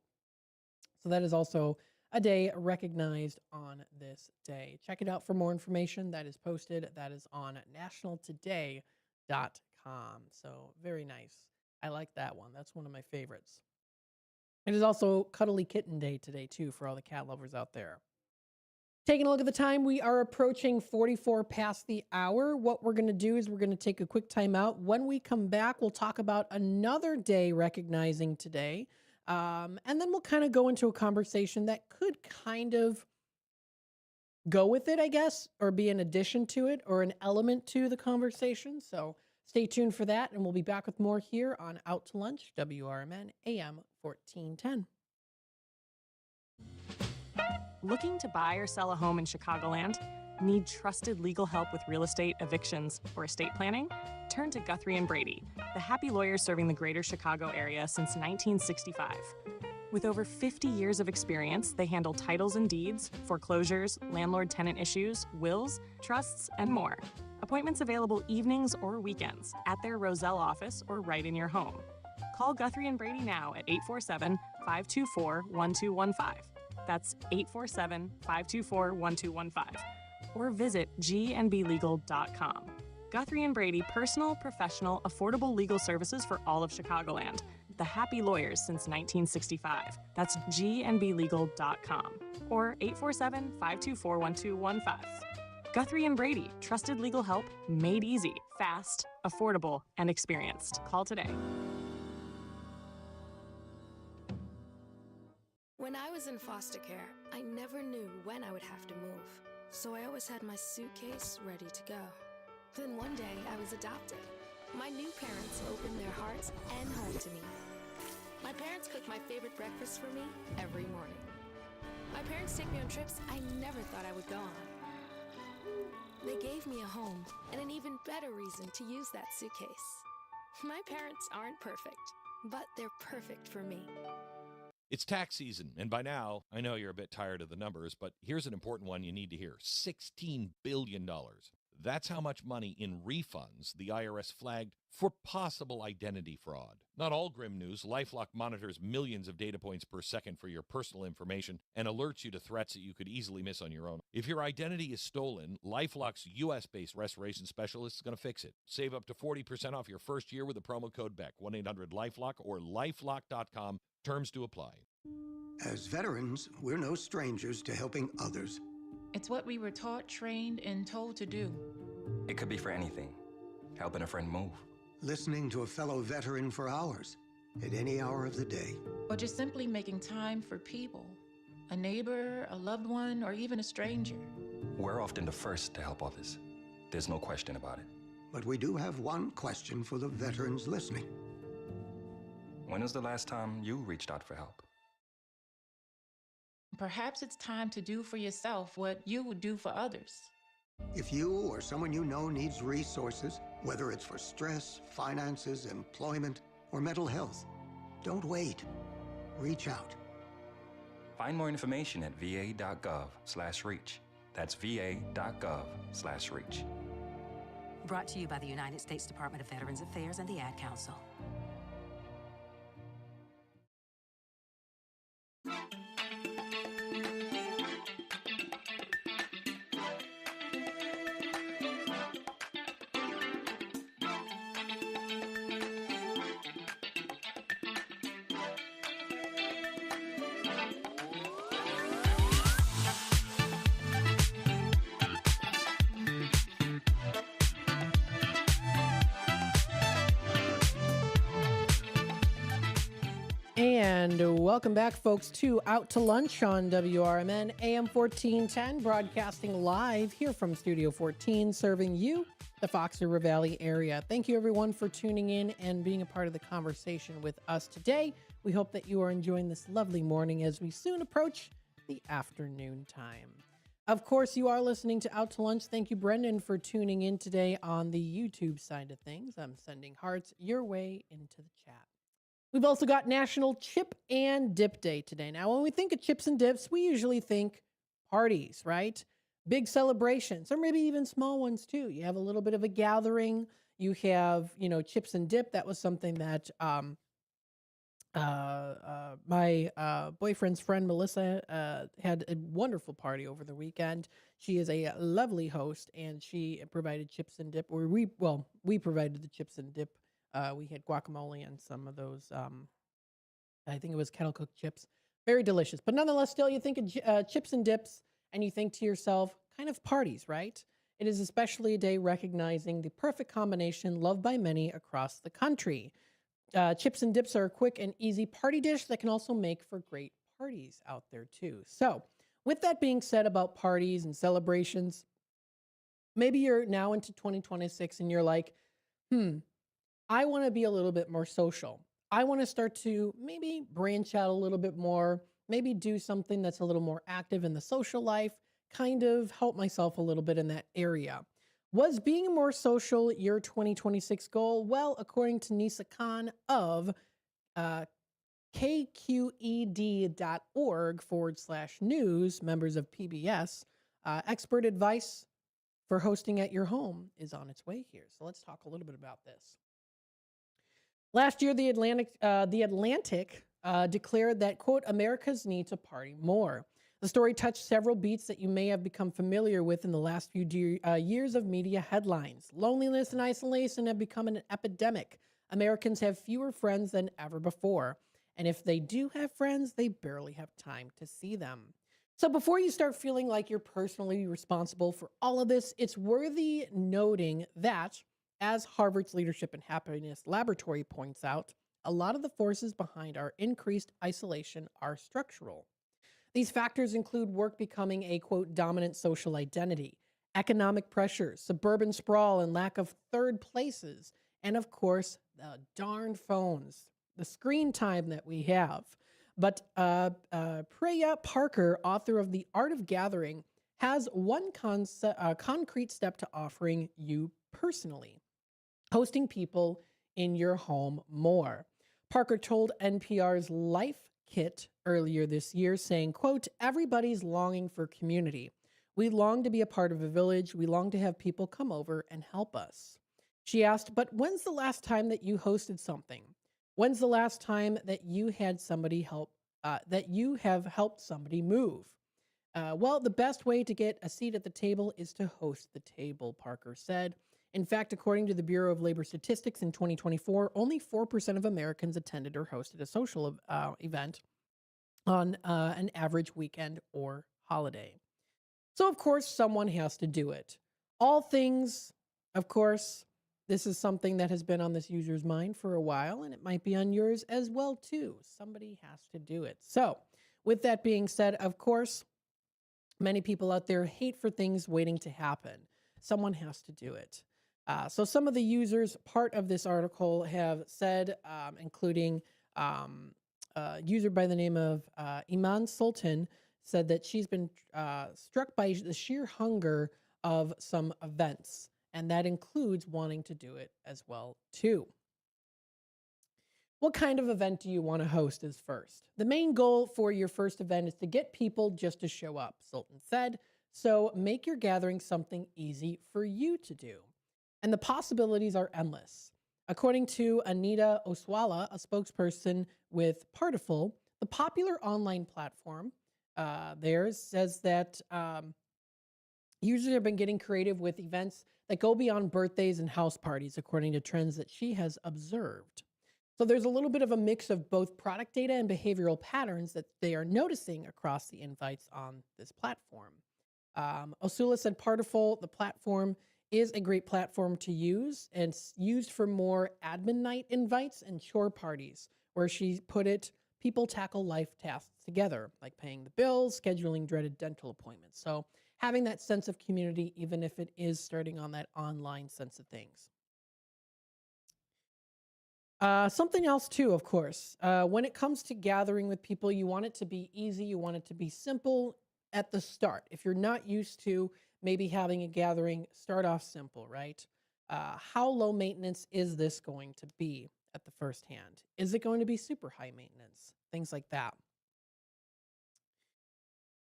So that is also a day recognized on this day. Check it out for more information. That is posted. That is on nationaltoday.com. So very nice. I like that one. That's one of my favorites. It is also Cuddly Kitten Day today, too, for all the cat lovers out there. Taking a look at the time, we are approaching 44 past the hour. What we're going to do is we're going to take a quick time out. When we come back, we'll talk about another day recognizing today. And then we'll kind of go into a conversation that could kind of go with it, I guess, or be an addition to it or an element to the conversation. So stay tuned for that, and we'll be back with more here on Out to Lunch, WRMN AM 1410. Looking to buy or sell a home in Chicagoland? Need trusted legal help with real estate, evictions, or estate planning? Turn to Guthrie & Brady, the happy lawyers serving the greater Chicago area since 1965. With over 50 years of experience, they handle titles and deeds, foreclosures, landlord-tenant issues, wills, trusts, and more. Appointments available evenings or weekends at their Roselle office or right in your home. Call Guthrie & Brady now at 847-524-1215. That's 847-524-1215. Or visit gnblegal.com. Guthrie & Brady, personal, professional, affordable legal services for all of Chicagoland. The happy lawyers since 1965. That's gnblegal.com. Or 847-524-1215. Guthrie and Brady, trusted legal help made easy, fast, affordable, and experienced. Call today. When I was in foster care, I never knew when I would have to move, so I always had my suitcase ready to go. Then one day, I was adopted. My new parents opened their hearts and home to me. My parents cook my favorite breakfast for me every morning. My parents take me on trips I never thought I would go on. They gave me a home and an even better reason to use that suitcase. My parents aren't perfect, but they're perfect for me. It's tax season, and by now, I know you're a bit tired of the numbers, but here's an important one you need to hear. $16 billion. That's how much money in refunds the IRS flagged for possible identity fraud. Not all grim news. LifeLock monitors millions of data points per second for your personal information and alerts you to threats that you could easily miss on your own. If your identity is stolen, LifeLock's U.S.-based restoration specialist is going to fix it. Save up to 40% off your first year with the promo code BECK, 1-800-LifeLock or lifelock.com. Terms to apply. As veterans, we're no strangers to helping others. It's what we were taught, trained, and told to do. It could be for anything. Helping a friend move. Listening to a fellow veteran for hours, at any hour of the day. Or just simply making time for people. A neighbor, a loved one, or even a stranger. We're often the first to help others. There's no question about it. But we do have one question for the veterans listening. When was the last time you reached out for help? Perhaps it's time to do for yourself what you would do for others. If you or someone you know needs resources, whether it's for stress, finances, employment, or mental health, don't wait. Reach out. Find more information at va.gov/reach. That's va.gov/reach. Brought to you by the United States Department of Veterans Affairs and the Ad Council. And welcome back, folks, to Out to Lunch on WRMN AM 1410, broadcasting live here from Studio 14, serving you, the Fox River Valley area. Thank you, everyone, for tuning in and being a part of the conversation with us today. We hope that you are enjoying this lovely morning as we soon approach the afternoon time. Of course, you are listening to Out to Lunch. Thank you, Brendan, for tuning in today on the YouTube side of things. I'm sending hearts your way into the chat. We've also got National Chip and Dip Day today. Now, when we think of chips and dips, we usually think parties, right? Big celebrations, or maybe even small ones too. You have a little bit of a gathering. You have, chips and dip. That was something that my boyfriend's friend Melissa had a wonderful party over the weekend. She is a lovely host, and she provided chips and dip. Or we provided the chips and dip. We had guacamole and some of those, I think it was kettle cooked chips. Very delicious. But nonetheless, still, you think of chips and dips, and you think to yourself, kind of parties, right? It is especially a day recognizing the perfect combination loved by many across the country. Chips and dips are a quick and easy party dish that can also make for great parties out there, too. So, with that being said about parties and celebrations, maybe you're now into 2026 and you're like, I want to be a little bit more social. I want to start to maybe branch out a little bit more, maybe do something that's a little more active in the social life, kind of help myself a little bit in that area. Was being more social your 2026 goal? Well, according to Nisa Khan of kqed.org/news, members of PBS, expert advice for hosting at your home is on its way here. So let's talk a little bit about this. Last year, the Atlantic declared that, quote, Americans need to party more. The story touched several beats that you may have become familiar with in the last few years of media headlines. Loneliness and isolation have become an epidemic. Americans have fewer friends than ever before. And if they do have friends, they barely have time to see them. So before you start feeling like you're personally responsible for all of this, it's worthy noting that, as Harvard's Leadership and Happiness Laboratory points out, a lot of the forces behind our increased isolation are structural. These factors include work becoming a, quote, dominant social identity, economic pressures, suburban sprawl and lack of third places, and of course, the darn phones, the screen time that we have. But Preya Parker, author of The Art of Gathering, has one concrete step to offering you personally: hosting people in your home more. Parker told NPR's Life Kit earlier this year, saying, quote, "Everybody's longing for community. We long to be a part of a village. We long to have people come over and help us." She asked, but when's the last time that you hosted something? When's the last time that you had somebody help, that you have helped somebody move? Well, the best way to get a seat at the table is to host the table, Parker said. In fact, according to the Bureau of Labor Statistics in 2024, only 4% of Americans attended or hosted a social event on an average weekend or holiday. So, of course, someone has to do it. All things, of course, this is something that has been on this user's mind for a while, and it might be on yours as well, too. Somebody has to do it. So, with that being said, of course, many people out there hate for things waiting to happen. Someone has to do it. So some of the users part of this article have said, including a user by the name of Iman Sultan, said that she's been struck by the sheer hunger of some events, and that includes wanting to do it as well, too. What kind of event do you want to host is first? The main goal for your first event is to get people just to show up, Sultan said, so make your gathering something easy for you to do. And the possibilities are endless. According to Anita Oswala, a spokesperson with Partiful, the popular online platform, theirs says that users have been getting creative with events that go beyond birthdays and house parties, according to trends that she has observed. So there's a little bit of a mix of both product data and behavioral patterns that they are noticing across the invites on this platform. Osula said Partiful, the platform, is a great platform to use, and it's used for more admin night invites and chore parties, where she put it, people tackle life tasks together, like paying the bills, scheduling dreaded dental appointments. So having that sense of community, even if it is starting on that online sense of things. Something else too, of course, when it comes to gathering with people, you want it to be easy. You want it to be simple at the start. If you're not used to maybe having a gathering, start off simple, right? How low maintenance is this going to be at the first hand? Is it going to be super high maintenance? Things like that.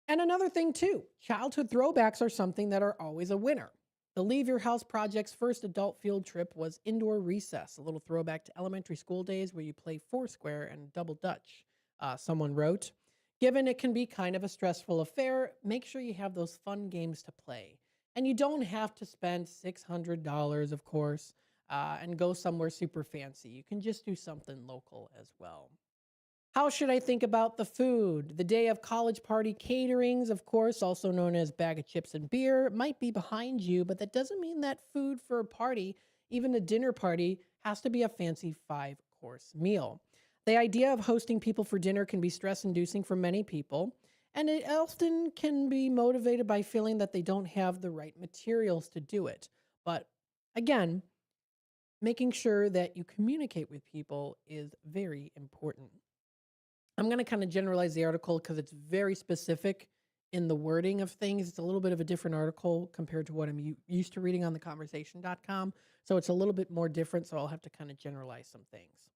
And another thing too, childhood throwbacks are something that are always a winner. The Leave Your House Project's first adult field trip was indoor recess, a little throwback to elementary school days where you play Foursquare and Double Dutch. Someone wrote, given it can be kind of a stressful affair, make sure you have those fun games to play. And you don't have to spend $600, of course, and go somewhere super fancy. You can just do something local as well. How should I think about the food? The day of college party caterings, of course, also known as bag of chips and beer, might be behind you, but that doesn't mean that food for a party, even a dinner party, has to be a fancy 5-course meal. The idea of hosting people for dinner can be stress-inducing for many people, and it often can be motivated by feeling that they don't have the right materials to do it. But again, making sure that you communicate with people is very important. I'm going to kind of generalize the article because it's very specific in the wording of things. It's a little bit of a different article compared to what I'm used to reading on theconversation.com. So it's a little bit more different, so I'll have to kind of generalize some things.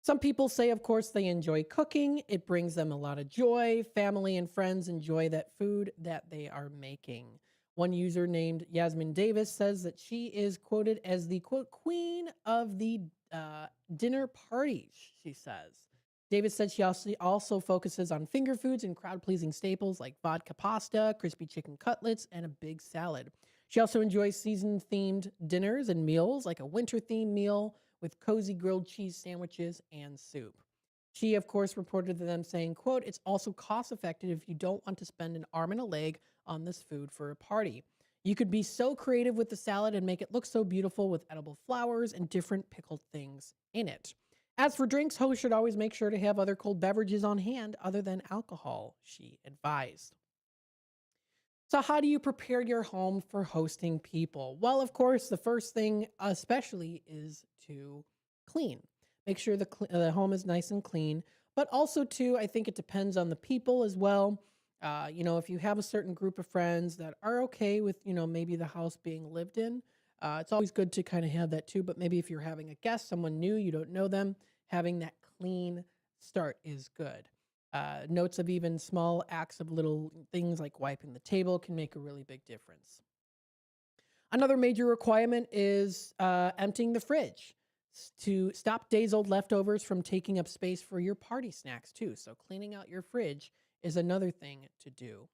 Some people say, of course, they enjoy cooking. It brings them a lot of joy. Family and friends enjoy that food that they are making. One user named Yasmin Davis says that she is quoted as the, quote, queen of the dinner parties, she says. Davis said she also focuses on finger foods and crowd-pleasing staples like vodka pasta, crispy chicken cutlets, and a big salad. She also enjoys season-themed dinners and meals, like a winter-themed meal with cozy grilled cheese sandwiches and soup. She, of course, reported to them saying, quote, "It's also cost effective if you don't want to spend an arm and a leg on this food for a party. You could be so creative with the salad and make it look so beautiful with edible flowers and different pickled things in it. As for drinks, hosts should always make sure to have other cold beverages on hand other than alcohol," she advised. So how do you prepare your home for hosting people? Well, of course, the first thing especially is to clean. Make sure the home is nice and clean. But also, too, I think it depends on the people as well. If you have a certain group of friends that are okay with, maybe the house being lived in, it's always good to kind of have that too. But maybe if you're having a guest, someone new, you don't know them, having that clean start is good. Notes of even small acts of little things like wiping the table can make a really big difference. Another major requirement is emptying the fridge to stop days-old leftovers from taking up space for your party snacks too. So cleaning out your fridge is another thing to do.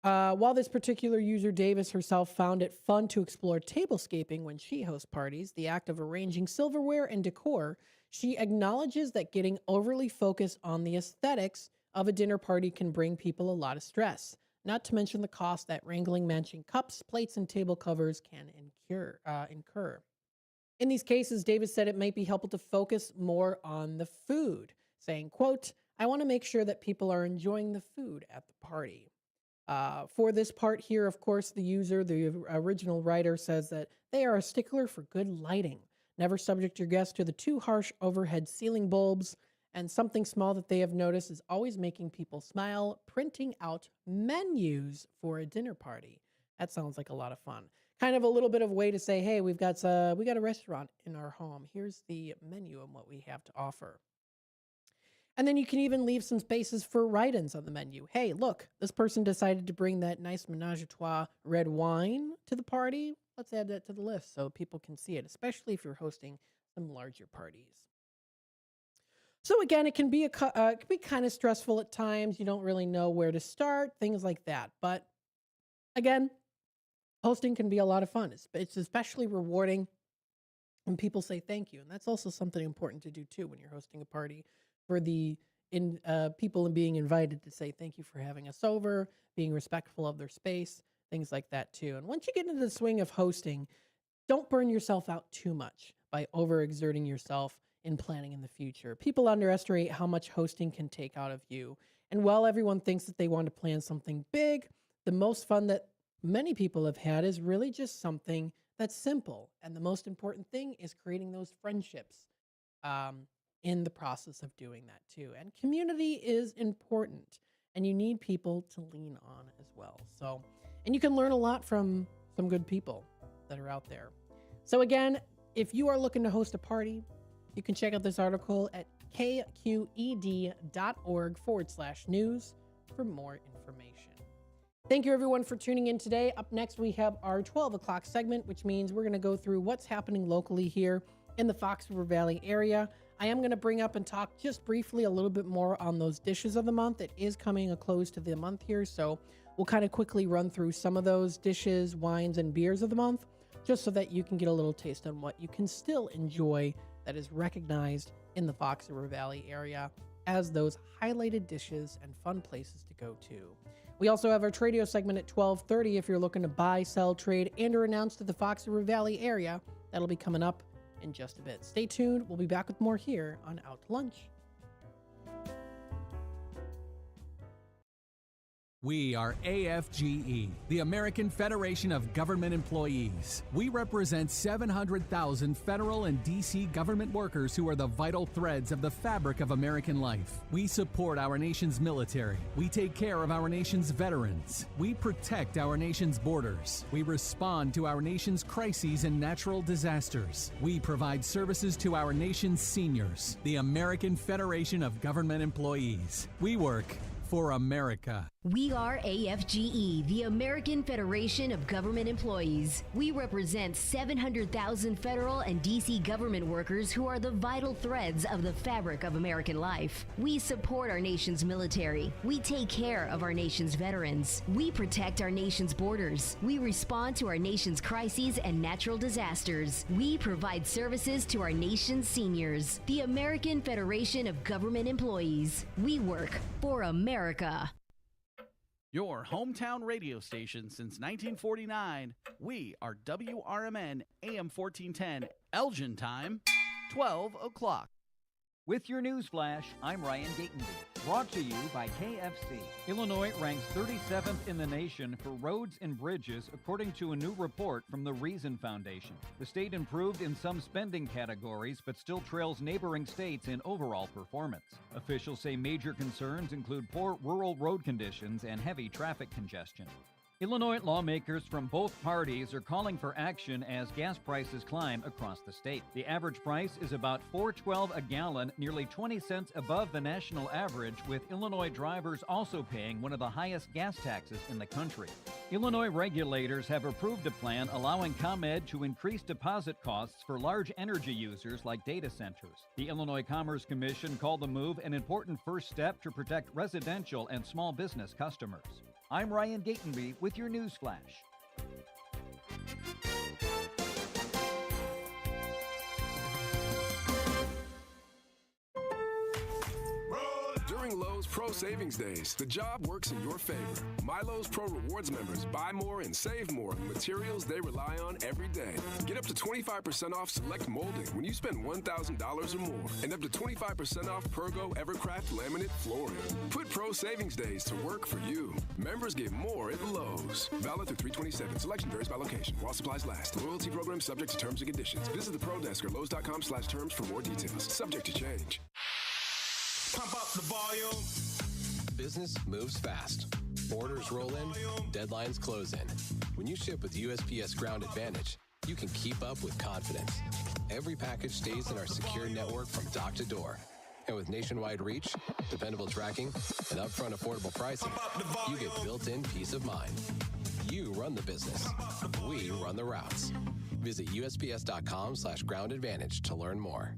While this particular user, Davis herself, found it fun to explore tablescaping when she hosts parties, the act of arranging silverware and decor, she acknowledges that getting overly focused on the aesthetics of a dinner party can bring people a lot of stress, not to mention the cost that wrangling matching cups, plates, and table covers can incur. In these cases, Davis said it might be helpful to focus more on the food, saying, quote, "I want to make sure that people are enjoying the food at the party." For this part here, of course, the original writer, says that they are a stickler for good lighting. Never subject your guests to the too harsh overhead ceiling bulbs. And something small that they have noticed is always making people smile, printing out menus for a dinner party. That sounds like a lot of fun. Kind of a little bit of a way to say, hey, we got a restaurant in our home. Here's the menu and what we have to offer. And then you can even leave some spaces for write-ins on the menu. Hey, look, this person decided to bring that nice menage a trois red wine to the party. Let's add that to the list so people can see it, especially if you're hosting some larger parties. So again, it can be kind of stressful at times. You don't really know where to start, things like that. But again, hosting can be a lot of fun. It's especially rewarding when people say thank you. And that's also something important to do too when you're hosting a party, for the people being invited to say thank you for having us over, being respectful of their space, things like that too. And once you get into the swing of hosting, don't burn yourself out too much by overexerting yourself in planning in the future. People underestimate how much hosting can take out of you. And while everyone thinks that they want to plan something big, the most fun that many people have had is really just something that's simple. And the most important thing is creating those friendships in the process of doing that too. And community is important, and you need people to lean on as well. So, and you can learn a lot from some good people that are out there. So again, if you are looking to host a party, you can check out this article at kqed.org/news for more information. Thank you everyone for tuning in today. Up next, we have our 12 o'clock segment, which means we're going to go through what's happening locally here in the Fox River Valley area. I am going to bring up and talk just briefly a little bit more on those dishes of the month. It is coming a close to the month here, so we'll kind of quickly run through some of those dishes, wines, and beers of the month, just so that you can get a little taste on what you can still enjoy that is recognized in the Fox River Valley area as those highlighted dishes and fun places to go to. We also have our Tradio segment at 12:30 if you're looking to buy, sell, trade, and or announce to the Fox River Valley area. That'll be coming up in just a bit. Stay tuned. We'll be back with more here on Out to Lunch. We are AFGE, the American Federation of Government Employees. We represent 700,000 federal and D.C. government workers who are the vital threads of the fabric of American life. We support our nation's military. We take care of our nation's veterans. We protect our nation's borders. We respond to our nation's crises and natural disasters. We provide services to our nation's seniors. The American Federation of Government Employees. We work for America. We are AFGE, the American Federation of Government Employees. We represent 700,000 federal and D.C. government workers who are the vital threads of the fabric of American life. We support our nation's military. We take care of our nation's veterans. We protect our nation's borders. We respond to our nation's crises and natural disasters. We provide services to our nation's seniors. The American Federation of Government Employees. We work for America. Your hometown radio station since 1949. We are WRMN AM 1410, Elgin time, 12 o'clock. With your news flash, I'm Ryan Gatenby. Brought to you by KFC. Illinois ranks 37th in the nation for roads and bridges, according to a new report from the Reason Foundation. The state improved in some spending categories, but still trails neighboring states in overall performance. Officials say major concerns include poor rural road conditions and heavy traffic congestion. Illinois lawmakers from both parties are calling for action as gas prices climb across the state. The average price is about $4.12 a gallon, nearly 20 cents above the national average, with Illinois drivers also paying one of the highest gas taxes in the country. Illinois regulators have approved a plan allowing ComEd to increase deposit costs for large energy users like data centers. The Illinois Commerce Commission called the move an important first step to protect residential and small business customers. I'm Ryan Gatenby with your news flash. During Lowe's Pro Savings Days, the job works in your favor. My Lowe's Pro Rewards members buy more and save more on materials they rely on every day. Get up to 25% off select molding when you spend $1,000 or more, and up to 25% off Pergo Evercraft laminate flooring. Put Pro Savings Days to work for you. Members get more at Lowe's. Valid through 3/27. Selection varies by location. While supplies last. Loyalty program subject to terms and conditions. Visit the Pro Desk or Lowe's.com/terms for more details. Subject to change. Pump up the volume. Business moves fast. Orders roll in, deadlines close in. When you ship with USPS Ground Advantage, you can keep up with confidence. Every package stays in our secure network from dock to door. And with nationwide reach, dependable tracking, and upfront affordable pricing, you get built-in peace of mind. You run the business. We run the routes. Visit USPS.com/Ground Advantage to learn more.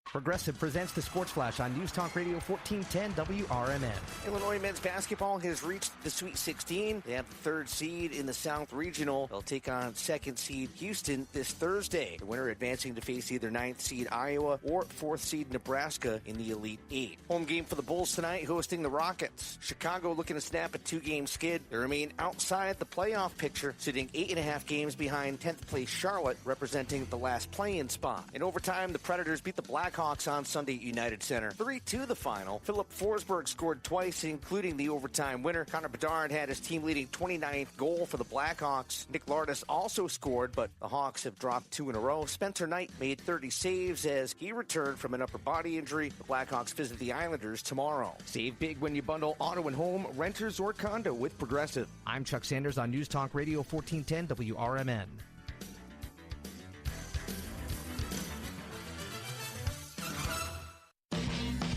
Progressive presents the Sports Flash on News Talk Radio 1410 WRMN. Illinois men's basketball has reached the Sweet 16. They have the third seed in the South Regional. They'll take on second seed Houston this Thursday. The winner advancing to face either 9th seed Iowa or 4th seed Nebraska in the Elite Eight. Home game for the Bulls tonight, hosting the Rockets. Chicago looking to snap a 2-game skid. They remain outside the playoff picture, sitting 8.5 games behind 10th place Charlotte, representing the last play-in spot. In overtime, the Predators beat the Blackhawks on Sunday at United Center. 3-2 the final. Philip Forsberg scored twice, including the overtime winner. Connor Bedard had his team-leading 29th goal for the Blackhawks. Nick Lardis also scored, but the Hawks have dropped 2 in a row. Spencer Knight made 30 saves as he returned from an upper body injury. The Blackhawks visit the Islanders tomorrow. Save big when you bundle auto and home, renters, or condo with Progressive. I'm Chuck Sanders on News Talk Radio 1410 WRMN.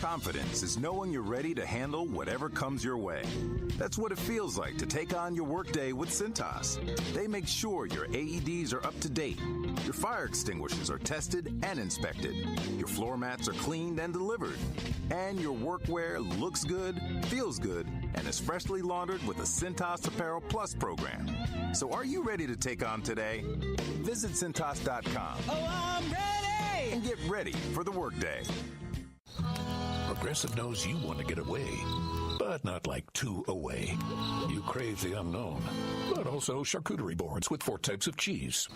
Confidence is knowing you're ready to handle whatever comes your way. That's what it feels like to take on your workday with Cintas. They make sure your AEDs are up to date, your fire extinguishers are tested and inspected, your floor mats are cleaned and delivered, and your workwear looks good, feels good, and is freshly laundered with the Cintas Apparel Plus program. So are you ready to take on today? Visit Cintas.com. Oh, I'm ready! And get ready for the workday. Progressive knows you want to get away, but not like too away. You crave the unknown, but also charcuterie boards with 4 types of cheese.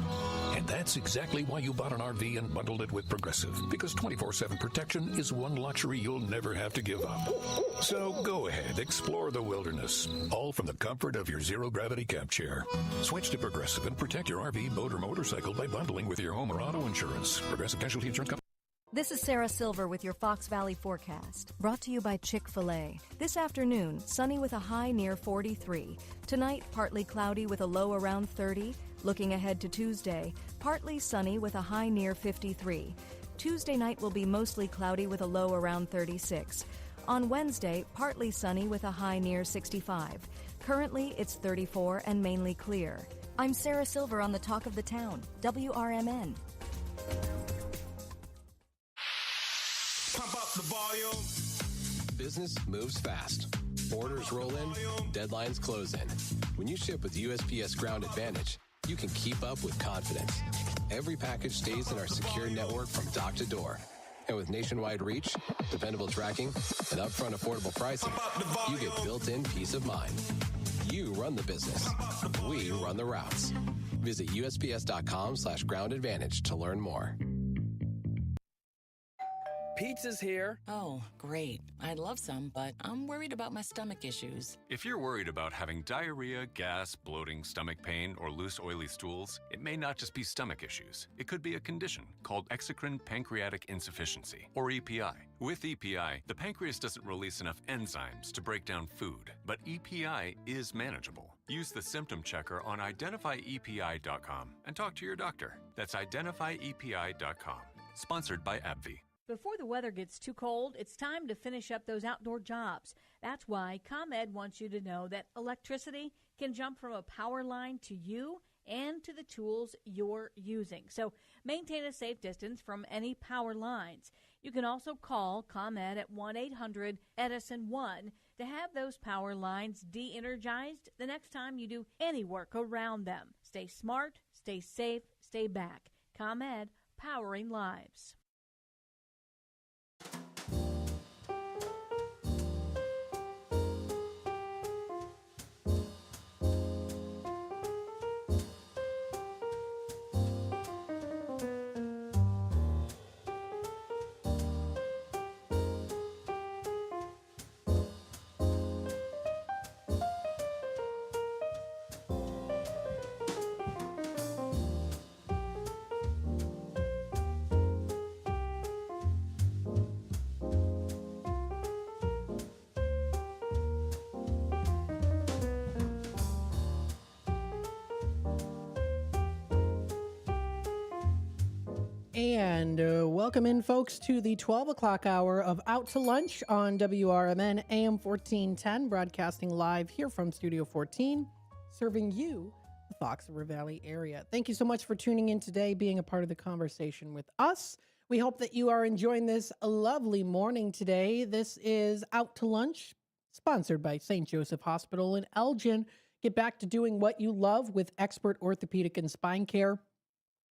And that's exactly why you bought an RV and bundled it with Progressive, because 24/7 protection is one luxury you'll never have to give up. So go ahead, explore the wilderness, all from the comfort of your zero-gravity camp chair. Switch to Progressive and protect your RV, boat, or motorcycle by bundling with your home or auto insurance. Progressive Casualty Insurance Company. This is Sarah Silver with your Fox Valley forecast, brought to you by Chick-fil-A. This afternoon, sunny with a high near 43. Tonight, partly cloudy with a low around 30. Looking ahead to Tuesday, partly sunny with a high near 53. Tuesday night will be mostly cloudy with a low around 36. On Wednesday, partly sunny with a high near 65. Currently, it's 34 and mainly clear. I'm Sarah Silver on the Talk of the Town, WRMN. Pump up the volume. Business moves fast. Orders roll in, deadlines close in. When you ship with USPS Ground Advantage, you can keep up with confidence. Every package stays in our secure network from dock to door. And with nationwide reach, dependable tracking, and upfront affordable pricing, you get built-in peace of mind. You run the business. We run the routes. Visit USPS.com/Ground Advantage to learn more. Pizza's here. Oh, great. I'd love some, but I'm worried about my stomach issues. If you're worried about having diarrhea, gas, bloating, stomach pain, or loose, oily stools, it may not just be stomach issues. It could be a condition called exocrine pancreatic insufficiency, or EPI. With EPI, the pancreas doesn't release enough enzymes to break down food, but EPI is manageable. Use the symptom checker on identifyepi.com and talk to your doctor. That's identifyepi.com. Sponsored by AbbVie. Before the weather gets too cold, it's time to finish up those outdoor jobs. That's why ComEd wants you to know that electricity can jump from a power line to you and to the tools you're using. So maintain a safe distance from any power lines. You can also call ComEd at 1-800-EDISON-1 to have those power lines de-energized the next time you do any work around them. Stay smart, stay safe, stay back. ComEd, powering lives. And welcome in, folks, to the 12 o'clock hour of Out to Lunch on WRMN AM 1410, broadcasting live here from Studio 14, serving you, the Fox River Valley area. Thank you so much for tuning in today, being a part of the conversation with us. We hope that you are enjoying this lovely morning today. This is Out to Lunch, sponsored by St. Joseph Hospital in Elgin. Get back to doing what you love with expert orthopedic and spine care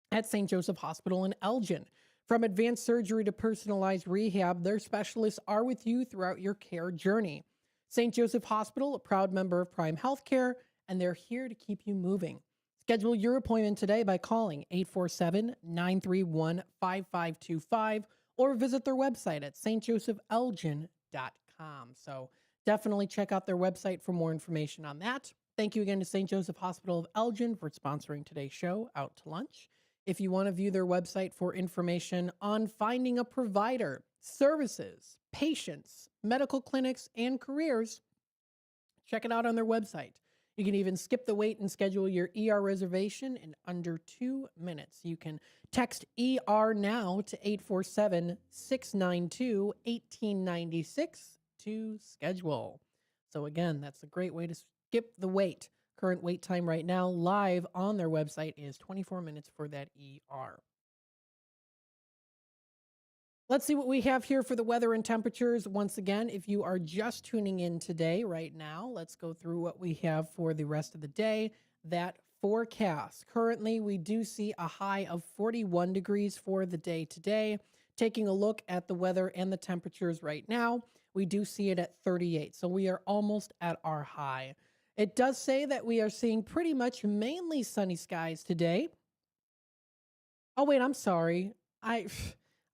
at St. Joseph Hospital in Elgin. From advanced surgery to personalized rehab, their specialists are with you throughout your care journey. St. Joseph Hospital, a proud member of Prime Healthcare, and they're here to keep you moving. Schedule your appointment today by calling 847-931-5525 or visit their website at stjosephelgin.com. So definitely check out their website for more information on that. Thank you again to St. Joseph Hospital of Elgin for sponsoring today's show, Out to Lunch. If you want to view their website for information on finding a provider, services, patients, medical clinics, and careers, check it out on their website. You can even skip the wait and schedule your ER reservation in under 2 minutes. You can text ER now to 847-692-1896 to schedule. So again, that's a great way to skip the wait. Current wait time right now, live on their website, is 24 minutes for that ER. Let's see what we have here for the weather and temperatures. Once again, if you are just tuning in today, right now, let's go through what we have for the rest of the day. That forecast. Currently, we do see a high of 41 degrees for the day today. Taking a look at the weather and the temperatures right now, we do see it at 38. So we are almost at our high. It does say that we are seeing pretty much mainly sunny skies today. Oh, wait, I'm sorry. I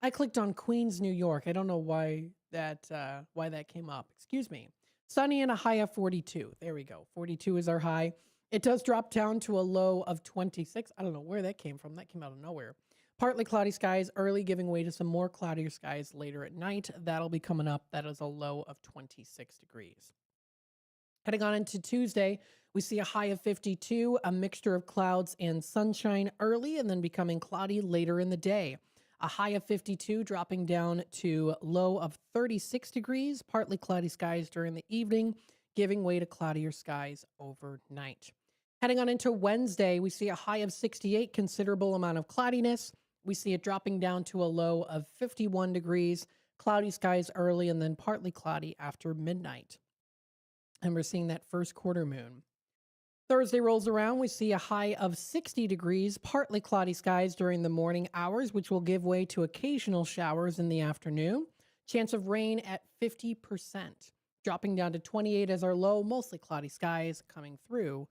clicked on Queens, New York. I don't know why that came up. Excuse me. Sunny and a high of 42. There we go. 42 is our high. It does drop down to a low of 26. I don't know where that came from. That came out of nowhere. Partly cloudy skies early, giving way to some more cloudier skies later at night. That'll be coming up. That is a low of 26 degrees. Heading on into Tuesday, we see a high of 52, a mixture of clouds and sunshine early and then becoming cloudy later in the day. a high of 52, dropping down to low of 36 degrees. Partly cloudy skies during the evening, giving way to cloudier skies overnight. Heading on into Wednesday, we see a high of 68, considerable amount of cloudiness. We see it dropping down to a low of 51 degrees, cloudy skies early, and then partly cloudy after midnight. And we're seeing that first quarter moon. Thursday rolls around, we see a high of 60 degrees, partly cloudy skies during the morning hours, which will give way to occasional showers in the afternoon. Chance of rain at 50%, dropping down to 28 as our low, mostly cloudy skies coming through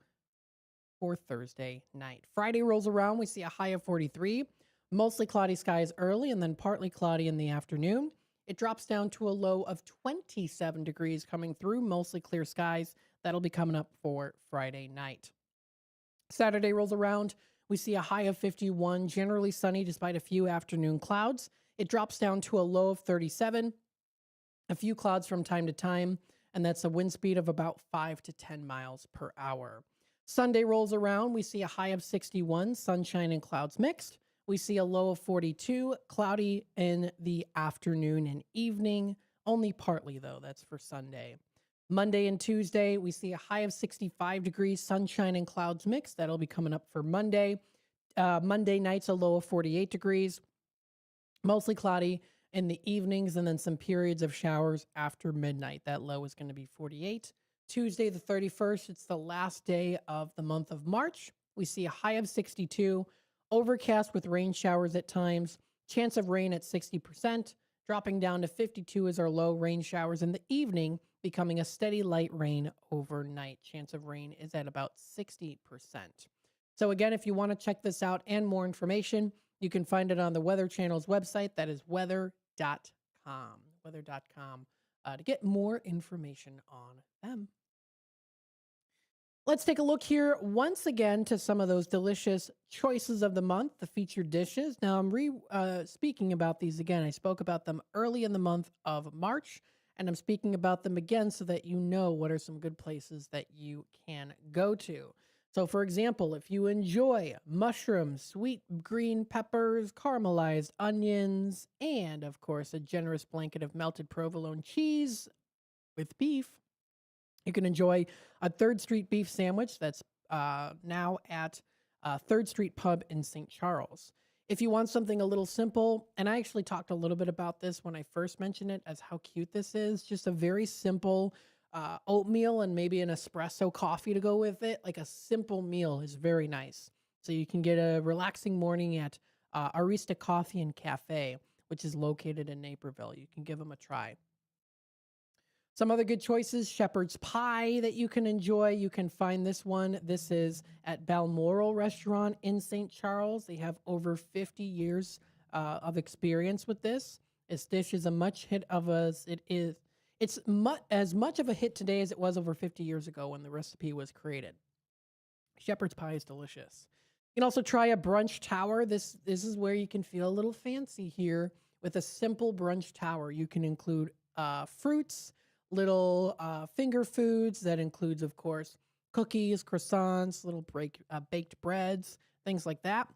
for Thursday night. Friday rolls around, we see a high of 43, mostly cloudy skies early and then partly cloudy in the afternoon. It drops down to a low of 27 degrees coming through, mostly clear skies. That'll be coming up for Friday night. Saturday rolls around. We see a high of 51, generally sunny despite a few afternoon clouds. It drops down to a low of 37, a few clouds from time to time, and that's a wind speed of about 5 to 10 miles per hour. Sunday rolls around. We see a high of 61, sunshine and clouds mixed. We see a low of 42, cloudy in the afternoon and evening, only partly though. That's for Sunday. Monday and Tuesday, we see a high of 65 degrees, sunshine and clouds mixed. That'll be coming up for Monday. Monday night's a low of 48 degrees, mostly cloudy in the evenings, and then some periods of showers after midnight. That low is going to be 48. Tuesday, the 31st, it's the last day of the month of March. We see a high of 62, overcast with rain showers at times, chance of rain at 60%, dropping down to 52 is our low, rain showers in the evening, becoming a steady light rain overnight. Chance of rain is at about 60%. So again, if you want to check this out and more information, you can find it on the Weather Channel's website. That is weather.com. Weather.com to get more information on them. Let's take a look here once again to some of those delicious choices of the month, the featured dishes. Now, I'm speaking about these again. I spoke about them early in the month of March, and I'm speaking about them again so that you know what are some good places that you can go to. So, for example, if you enjoy mushrooms, sweet green peppers, caramelized onions, and, of course, a generous blanket of melted provolone cheese with beef, you can enjoy a 3rd Street beef sandwich that's now at 3rd Street Pub in St. Charles. If you want something a little simple, and I actually talked a little bit about this when I first mentioned it as how cute this is, just a very simple oatmeal and maybe an espresso coffee to go with it. Like a simple meal is very nice. So you can get a relaxing morning at Arista Coffee and Cafe, which is located in Naperville. You can give them a try. Some other good choices, shepherd's pie that you can enjoy. You can find this one. This is at Balmoral Restaurant in St. Charles. They have over 50 years of experience with this. This dish is it's as much of a hit today as it was over 50 years ago when the recipe was created. Shepherd's pie is delicious. You can also try a brunch tower. This is where you can feel a little fancy here with a simple brunch tower. You can include fruits, little finger foods that includes, of course, cookies, croissants, little baked breads, things like that.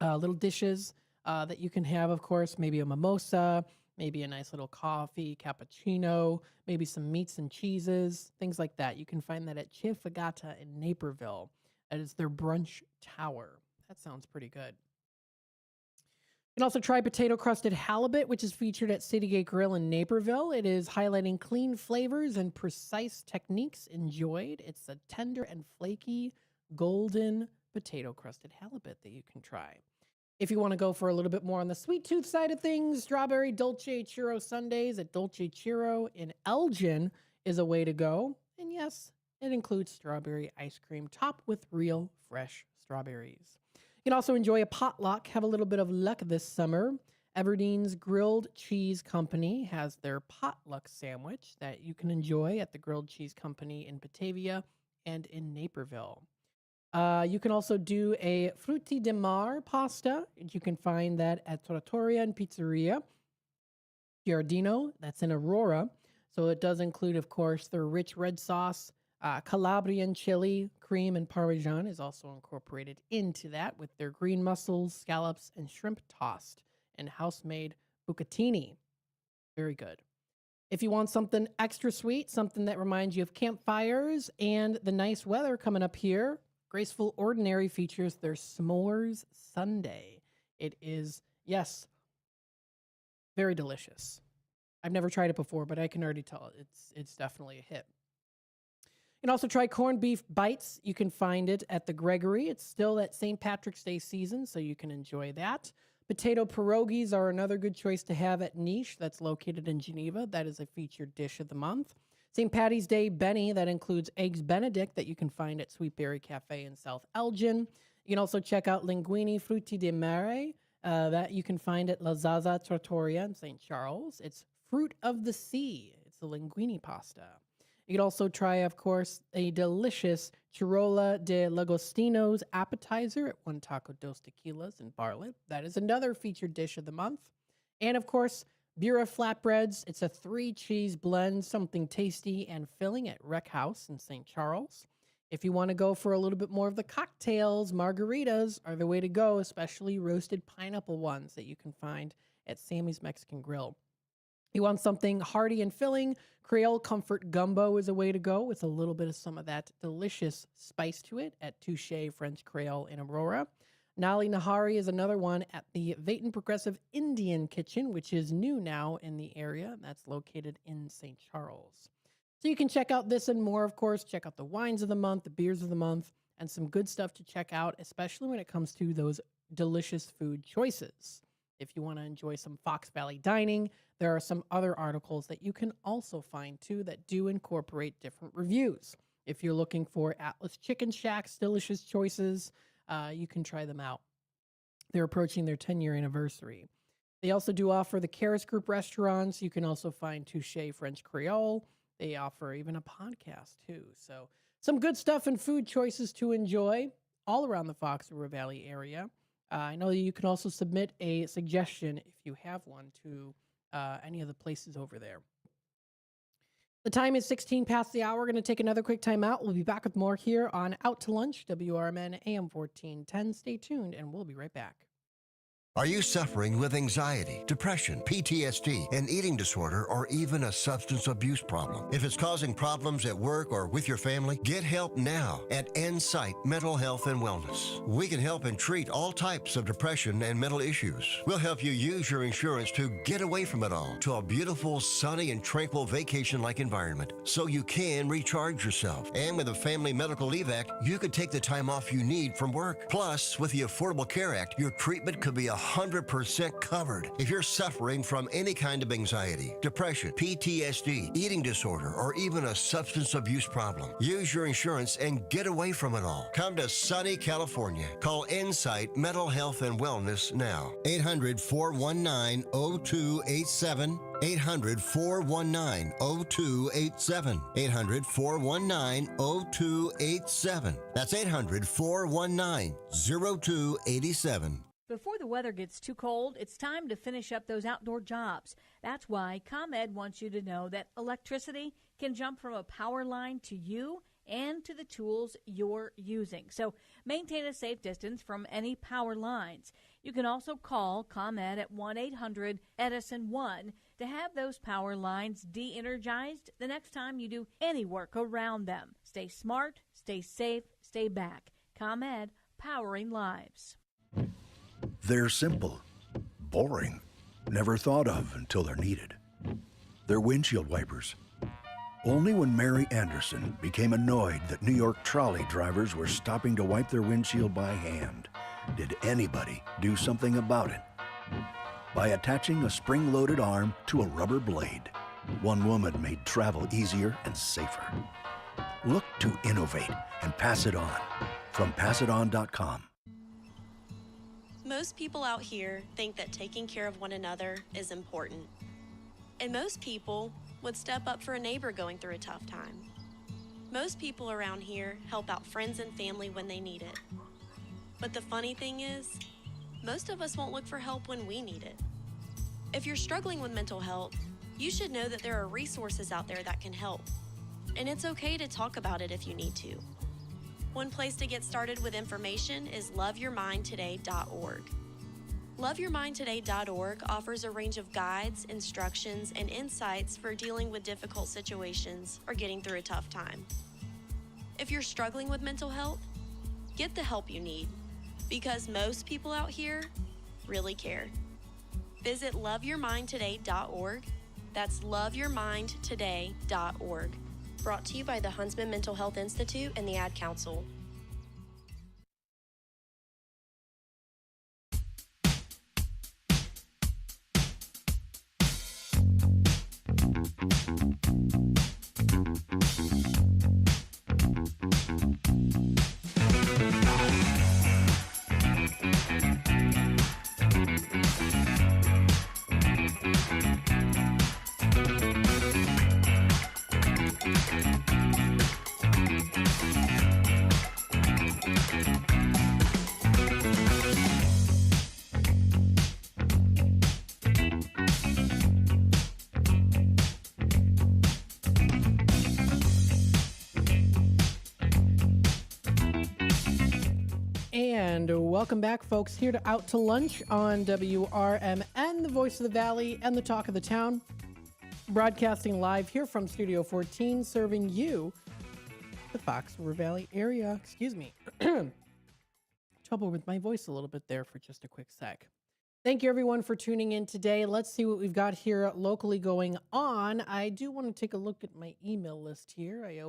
Little dishes that you can have, of course, maybe a mimosa, maybe a nice little coffee, cappuccino, maybe some meats and cheeses, things like that. You can find that at Chifagata in Naperville. That is their brunch tower. That sounds pretty good. You can also try potato-crusted halibut, which is featured at Citygate Grill in Naperville. It is highlighting clean flavors and precise techniques enjoyed. It's a tender and flaky golden potato-crusted halibut that you can try. If you want to go for a little bit more on the sweet tooth side of things, strawberry dolce churro sundaes at Dolce Churro in Elgin is a way to go. And yes, it includes strawberry ice cream topped with real fresh strawberries. You can also enjoy a potluck, have a little bit of luck this summer. Everdean's Grilled Cheese Company has their potluck sandwich that you can enjoy at the Grilled Cheese Company in Batavia and in Naperville. You can also do a frutti di mare pasta. You can find that at Trattoria and Pizzeria Giardino. That's in Aurora. So it does include, of course, their rich red sauce. Calabrian chili, cream, and Parmesan is also incorporated into that with their green mussels, scallops, and shrimp tossed and house-made bucatini. Very good. If you want something extra sweet, something that reminds you of campfires and the nice weather coming up here, Graceful Ordinary features their S'mores Sundae. It is, yes, very delicious. I've never tried it before, but I can already tell it's definitely a hit. You can also try corned beef bites. You can find it at the Gregory. It's still at St. Patrick's Day season, so you can enjoy that. Potato pierogies are another good choice to have at Niche. That's located in Geneva. That is a featured dish of the month. St. Patty's Day Benny, that includes Eggs Benedict that you can find at Sweetberry Cafe in South Elgin. You can also check out Linguini Frutti di Mare. That you can find at La Zaza Trattoria in St. Charles. It's Fruit of the Sea. It's a linguine pasta. You can also try, of course, a delicious Chirola de Lagostino's appetizer at One Taco Dos Tequilas in Bartlett. That is another featured dish of the month. And, of course, Bura Flatbreads. It's a 3-cheese blend, something tasty and filling at Rec House in St. Charles. If you want to go for a little bit more of the cocktails, margaritas are the way to go, especially roasted pineapple ones that you can find at Sammy's Mexican Grill. You want something hearty and filling, Creole Comfort Gumbo is a way to go with a little bit of some of that delicious spice to it at Touche French Creole in Aurora. Nali Nahari is another one at the Veyton Progressive Indian Kitchen, which is new now in the area. That's located in St. Charles. So you can check out this and more, of course. Check out the wines of the month, the beers of the month, and some good stuff to check out, especially when it comes to those delicious food choices. If you want to enjoy some Fox Valley dining, there are some other articles that you can also find, too, that do incorporate different reviews. If you're looking for Atlas Chicken Shack's delicious choices, you can try them out. They're approaching their 10-year anniversary. They also do offer the Karis Group restaurants. You can also find Touche French Creole. They offer even a podcast, too. So some good stuff and food choices to enjoy all around the Fox River Valley area. I know you can also submit a suggestion, if you have one, to any of the places over there. The time is 16 past the hour. We're going to take another quick time out. We'll be back with more here on Out to Lunch, WRMN AM 1410. Stay tuned, and we'll be right back. Are you suffering with anxiety, depression, PTSD, an eating disorder, or even a substance abuse problem? If it's causing problems at work or with your family, get help now at Insight Mental Health and Wellness. We can help and treat all types of depression and mental issues. We'll help you use your insurance to get away from it all to a beautiful, sunny, and tranquil vacation-like environment so you can recharge yourself. And with the Family Medical Leave Act, you could take the time off you need from work. Plus, with the Affordable Care Act, your treatment could be 100% covered. If you're suffering from any kind of anxiety, depression, PTSD, eating disorder, or even a substance abuse problem, use your insurance and get away from it all. Come to sunny California. Call Insight Mental Health and Wellness now. 800-419-0287. 800-419-0287. 800-419-0287. That's 800-419-0287. Before the weather gets too cold, it's time to finish up those outdoor jobs. That's why ComEd wants you to know that electricity can jump from a power line to you and to the tools you're using. So maintain a safe distance from any power lines. You can also call ComEd at 1-800-EDISON-1 to have those power lines de-energized the next time you do any work around them. Stay smart, stay safe, stay back. ComEd, powering lives. They're simple, boring, never thought of until they're needed. They're windshield wipers. Only when Mary Anderson became annoyed that New York trolley drivers were stopping to wipe their windshield by hand did anybody do something about it. By attaching a spring-loaded arm to a rubber blade, one woman made travel easier and safer. Look to innovate and pass it on. From passiton.com. Most people out here think that taking care of one another is important. And most people would step up for a neighbor going through a tough time. Most people around here help out friends and family when they need it. But the funny thing is, most of us won't look for help when we need it. If you're struggling with mental health, you should know that there are resources out there that can help. And it's okay to talk about it if you need to. One place to get started with information is loveyourmindtoday.org. LoveYourMindToday.org offers a range of guides, instructions, and insights for dealing with difficult situations or getting through a tough time. If you're struggling with mental health, get the help you need, because most people out here really care. Visit LoveYourMindToday.org. That's LoveYourMindToday.org. Brought to you by the Huntsman Mental Health Institute and the Ad Council. And welcome back, folks, here to Out to Lunch on WRMN, the voice of the valley and the talk of the town. Broadcasting live here from Studio 14, serving you, the Fox River Valley area. Excuse me. Trouble with my voice a little bit there for just a quick sec. Thank you, everyone, for tuning in today. Let's see what we've got here locally going on. I do want to take a look at my email list here. I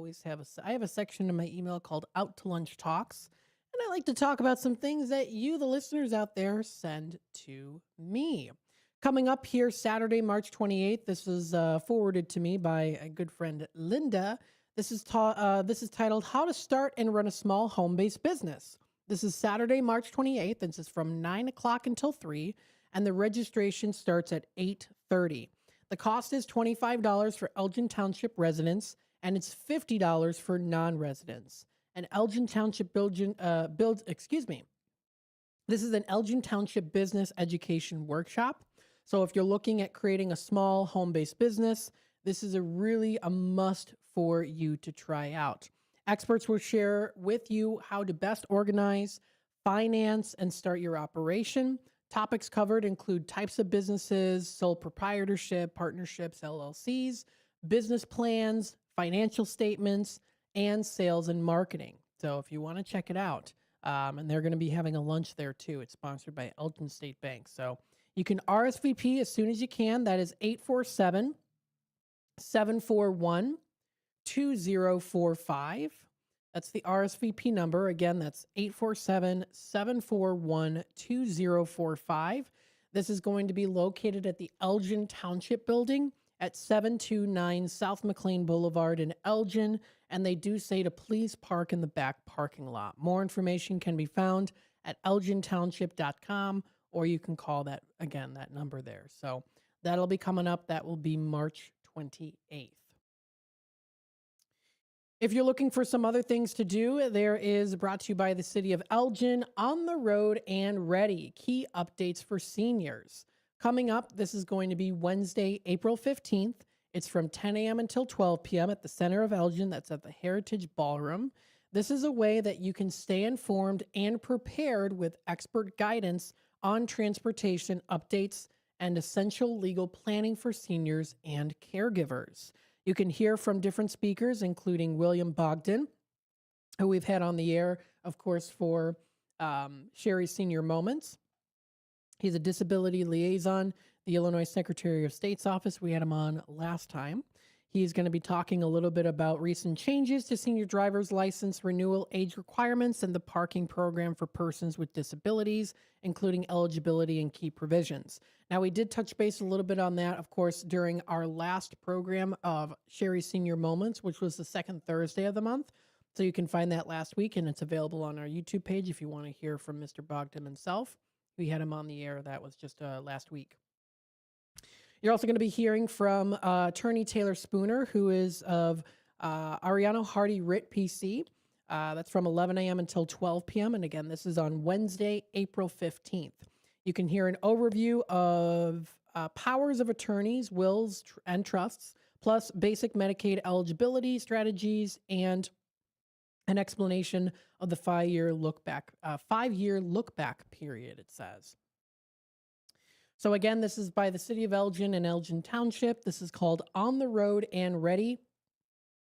have a section in my email called Out to Lunch Talks. And I like to talk about some things that you, the listeners out there, send to me. Coming up here Saturday, March 28th, this was forwarded to me by a good friend, Linda. This is titled How to Start and Run a Small Home-Based Business. This is Saturday, March 28th, and this is from 9 o'clock until 3, and the registration starts at 8:30. The cost is $25 for Elgin Township residents, and it's $50 for non-residents. An Elgin Township This is an Elgin Township Business Education Workshop. So if you're looking at creating a small home-based business, this is a must for you to try out. Experts will share with you how to best organize, finance, and start your operation. Topics covered include types of businesses, sole proprietorship, partnerships, LLCs, business plans, financial statements, and sales and marketing. So if you want to check it out, and they're going to be having a lunch there too. It's sponsored by Elgin State Bank. So you can RSVP as soon as you can. That is 847-741-2045. That's the RSVP number. Again, that's 847-741-2045. This is going to be located at the Elgin Township Building at 729 South McLean Boulevard in Elgin, and they do say to please park in the back parking lot. More information can be found at elgintownship.com, or you can call that number there. So that'll be coming up. That will be March 28th. If you're looking for some other things to do, there is, brought to you by the City of Elgin, On the Road and Ready, key updates for seniors. Coming up, this is going to be Wednesday, April 15th. It's from 10 a.m. until 12 p.m. at the center of Elgin. That's at the Heritage Ballroom. This is a way that you can stay informed and prepared with expert guidance on transportation updates and essential legal planning for seniors and caregivers. You can hear from different speakers, including William Bogdan, who we've had on the air, of course, for Sherry's Senior Moments. He's a disability liaison, the Illinois Secretary of State's office. We had him on last time. He's going to be talking a little bit about recent changes to senior driver's license renewal age requirements and the parking program for persons with disabilities, including eligibility and key provisions. Now, we did touch base a little bit on that, of course, during our last program of Sherry's Senior Moments, which was the second Thursday of the month. So you can find that last week, and it's available on our YouTube page if you want to hear from Mr. Bogdan himself. We had him on the air. That was just last week. You're also going to be hearing from attorney Taylor Spooner, who is of Ariano Hardy Writ PC. That's from 11 a.m. until 12 p.m. And again, this is on Wednesday, April 15th. You can hear an overview of powers of attorneys, wills, and trusts, plus basic Medicaid eligibility strategies and an explanation of the 5-year look back period, it says. So again, this is by the City of Elgin and Elgin Township. This is called On the Road and Ready,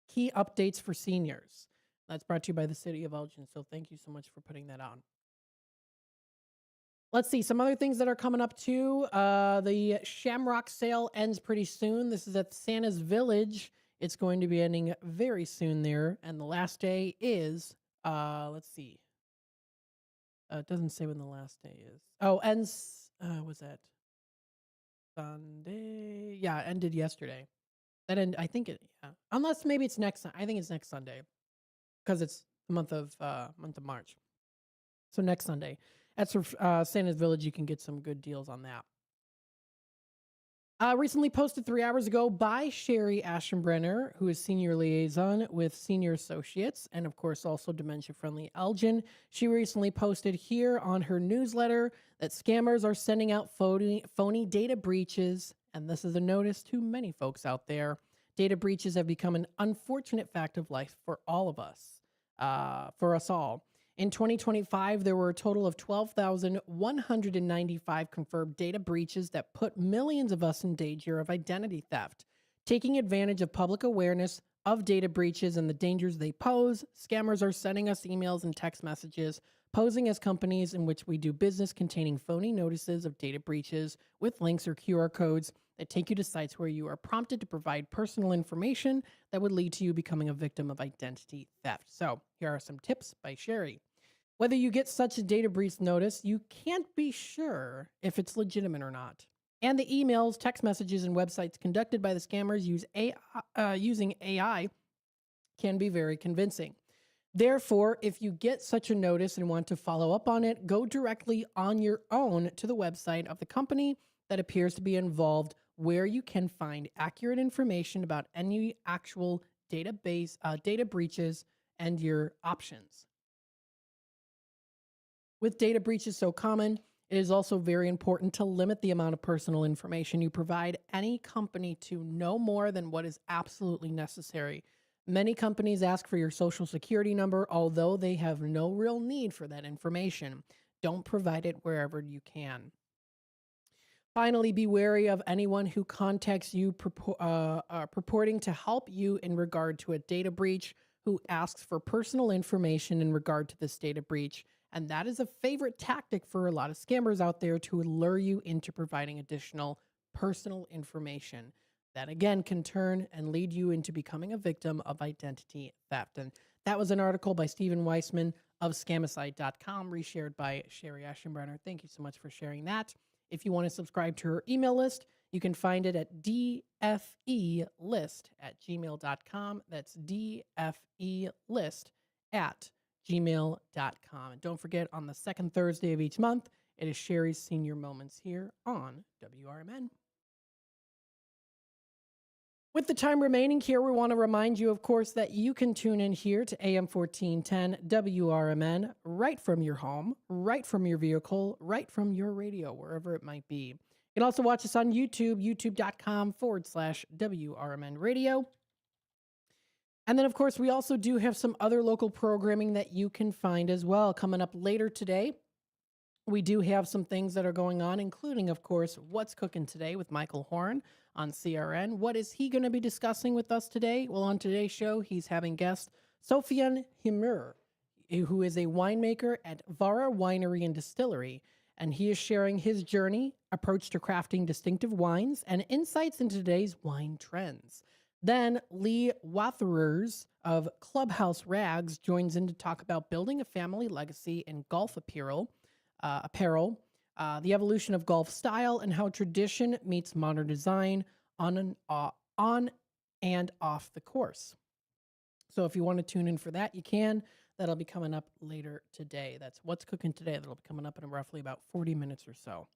Key Updates for Seniors. That's brought to you by the City of Elgin. So thank you so much for putting that on. Let's see, some other things that are coming up too. The Shamrock sale ends pretty soon. This is at Santa's Village. It's going to be ending very soon there. And the last day is, let's see. It doesn't say when the last day is. Oh, ends, was that Sunday? Yeah, it ended yesterday. That end, I think it, yeah. Unless maybe it's next, I think it's next Sunday. Because it's the month of March. So next Sunday. At Santa's Village, you can get some good deals on that. Recently posted 3 hours ago by Sherry Aschenbrenner, who is Senior Liaison with Senior Associates, and of course also Dementia Friendly Elgin. She recently posted here on her newsletter that scammers are sending out phony data breaches, and this is a notice to many folks out there. Data breaches have become an unfortunate fact of life for all of us, for us all. In 2025, there were a total of 12,195 confirmed data breaches that put millions of us in danger of identity theft. Taking advantage of public awareness of data breaches and the dangers they pose, scammers are sending us emails and text messages posing as companies in which we do business containing phony notices of data breaches with links or QR codes that take you to sites where you are prompted to provide personal information that would lead to you becoming a victim of identity theft. So here are some tips by Sherry. Whether you get such a data breach notice, you can't be sure if it's legitimate or not. And the emails, text messages, and websites conducted by the scammers using AI can be very convincing. Therefore, if you get such a notice and want to follow up on it, go directly on your own to the website of the company that appears to be involved, where you can find accurate information about any actual data breaches and your options. With data breaches so common, it is also very important to limit the amount of personal information you provide any company to no more than what is absolutely necessary. Many companies ask for your social security number, although they have no real need for that information. Don't provide it wherever you can. Finally, be wary of anyone who contacts you purporting to help you in regard to a data breach, who asks for personal information in regard to this data breach. And that is a favorite tactic for a lot of scammers out there, to lure you into providing additional personal information. That again can turn and lead you into becoming a victim of identity theft. And that was an article by Stephen Weissman of Scamicide.com, reshared by Sherry Aschenbrenner. Thank you so much for sharing that. If you want to subscribe to her email list, you can find it at dfelist@gmail.com. That's dfelist@gmail.com. And don't forget, on the second Thursday of each month, it is Sherry's Senior Moments here on WRMN. With the time remaining here, we want to remind you, of course, that you can tune in here to AM 1410 WRMN right from your home, right from your vehicle, right from your radio, wherever it might be. You can also watch us on YouTube, youtube.com/WRMN radio. And then, of course, we also do have some other local programming that you can find as well. Coming up later today, we do have some things that are going on, including, of course, What's Cooking Today with Michael Horn on CRN. What is he going to be discussing with us today? Well, on today's show, he's having guest Sofian Himur, who is a winemaker at Vara Winery and Distillery. And he is sharing his journey, approach to crafting distinctive wines, and insights into today's wine trends. Then Lee Watherers of Clubhouse Rags joins in to talk about building a family legacy in golf apparel, the evolution of golf style, and how tradition meets modern design on and off the course. So if you want to tune in for that, you can. That'll be coming up later today. That's What's Cooking Today. That'll be coming up in roughly about 40 minutes or so.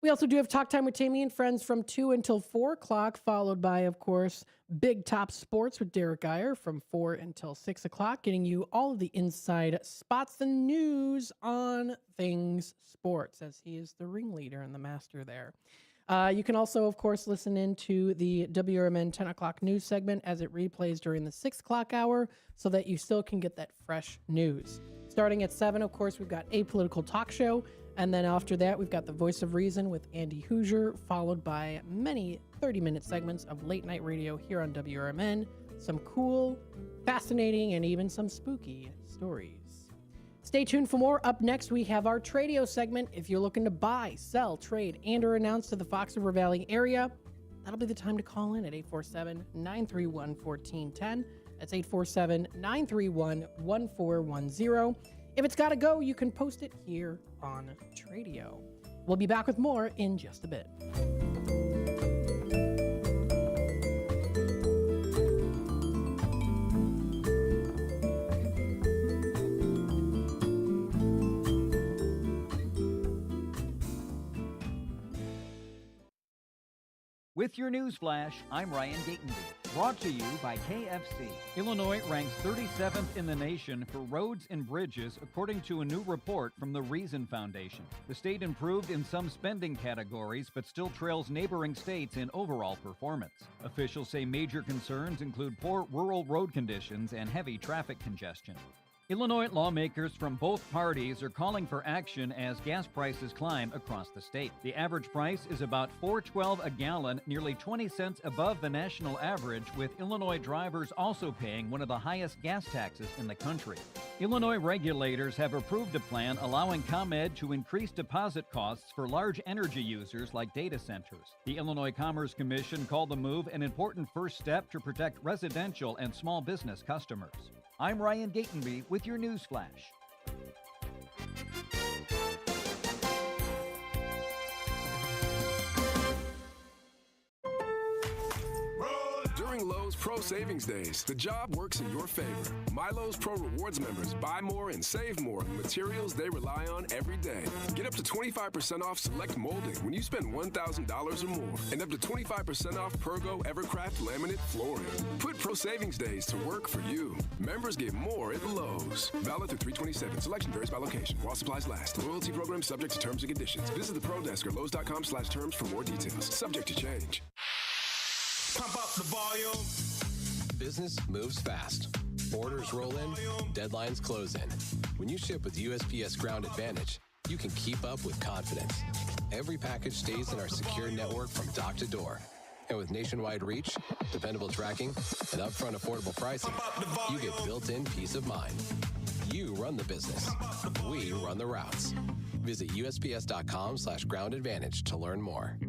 We also do have Talk Time with Tammy and Friends from 2 until 4 o'clock, followed by, of course, Big Top Sports with Derek Geyer from 4 until 6 o'clock, getting you all of the inside spots and news on things sports, as he is the ringleader and the master there. You can also, of course, listen into the WRMN 10 o'clock news segment as it replays during the 6 o'clock hour, so that you still can get that fresh news. Starting at 7, of course, we've got A Political Talk Show. And then after that, we've got The Voice of Reason with Andy Hoosier, followed by many 30-minute segments of late night radio here on WRMN. Some cool, fascinating, and even some spooky stories. Stay tuned for more. Up next, we have our Tradio segment. If you're looking to buy, sell, trade, and or announce to the Fox River Valley area, that'll be the time to call in at 847-931-1410. That's 847-931-1410. If it's got to go, you can post it here on Tradio. We'll be back with more in just a bit. With your news flash, I'm Ryan Gatenby. Brought to you by KFC. Illinois ranks 37th in the nation for roads and bridges, according to a new report from the Reason Foundation. The state improved in some spending categories, but still trails neighboring states in overall performance. Officials say major concerns include poor rural road conditions and heavy traffic congestion. Illinois lawmakers from both parties are calling for action as gas prices climb across the state. The average price is about $4.12 a gallon, nearly 20 cents above the national average, with Illinois drivers also paying one of the highest gas taxes in the country. Illinois regulators have approved a plan allowing ComEd to increase deposit costs for large energy users like data centers. The Illinois Commerce Commission called the move an important first step to protect residential and small business customers. I'm Ryan Gatenby with your news flash. During Lowe's Pro Savings Days, the job works in your favor. My Lowe's Pro Rewards members buy more and save more on materials they rely on every day. Get up to 25% off select molding when you spend $1,000 or more, and up to 25% off Pergo Evercraft laminate flooring. Put Pro Savings Days to work for you. Members get more at Lowe's. Valid through 3/27. Selection varies by location. While supplies last. Loyalty program subject to terms and conditions. Visit the Pro Desk or Lowe's.com/terms for more details. Subject to change. Pump up the volume. Business moves fast. Orders roll in, deadlines close in. When you ship with USPS Ground Advantage, you can keep up with confidence. Every package stays in our secure network from dock to door. And with nationwide reach, dependable tracking, and upfront affordable pricing, you get built-in peace of mind. You run the business. We run the routes. Visit USPS.com/Ground Advantage to learn more.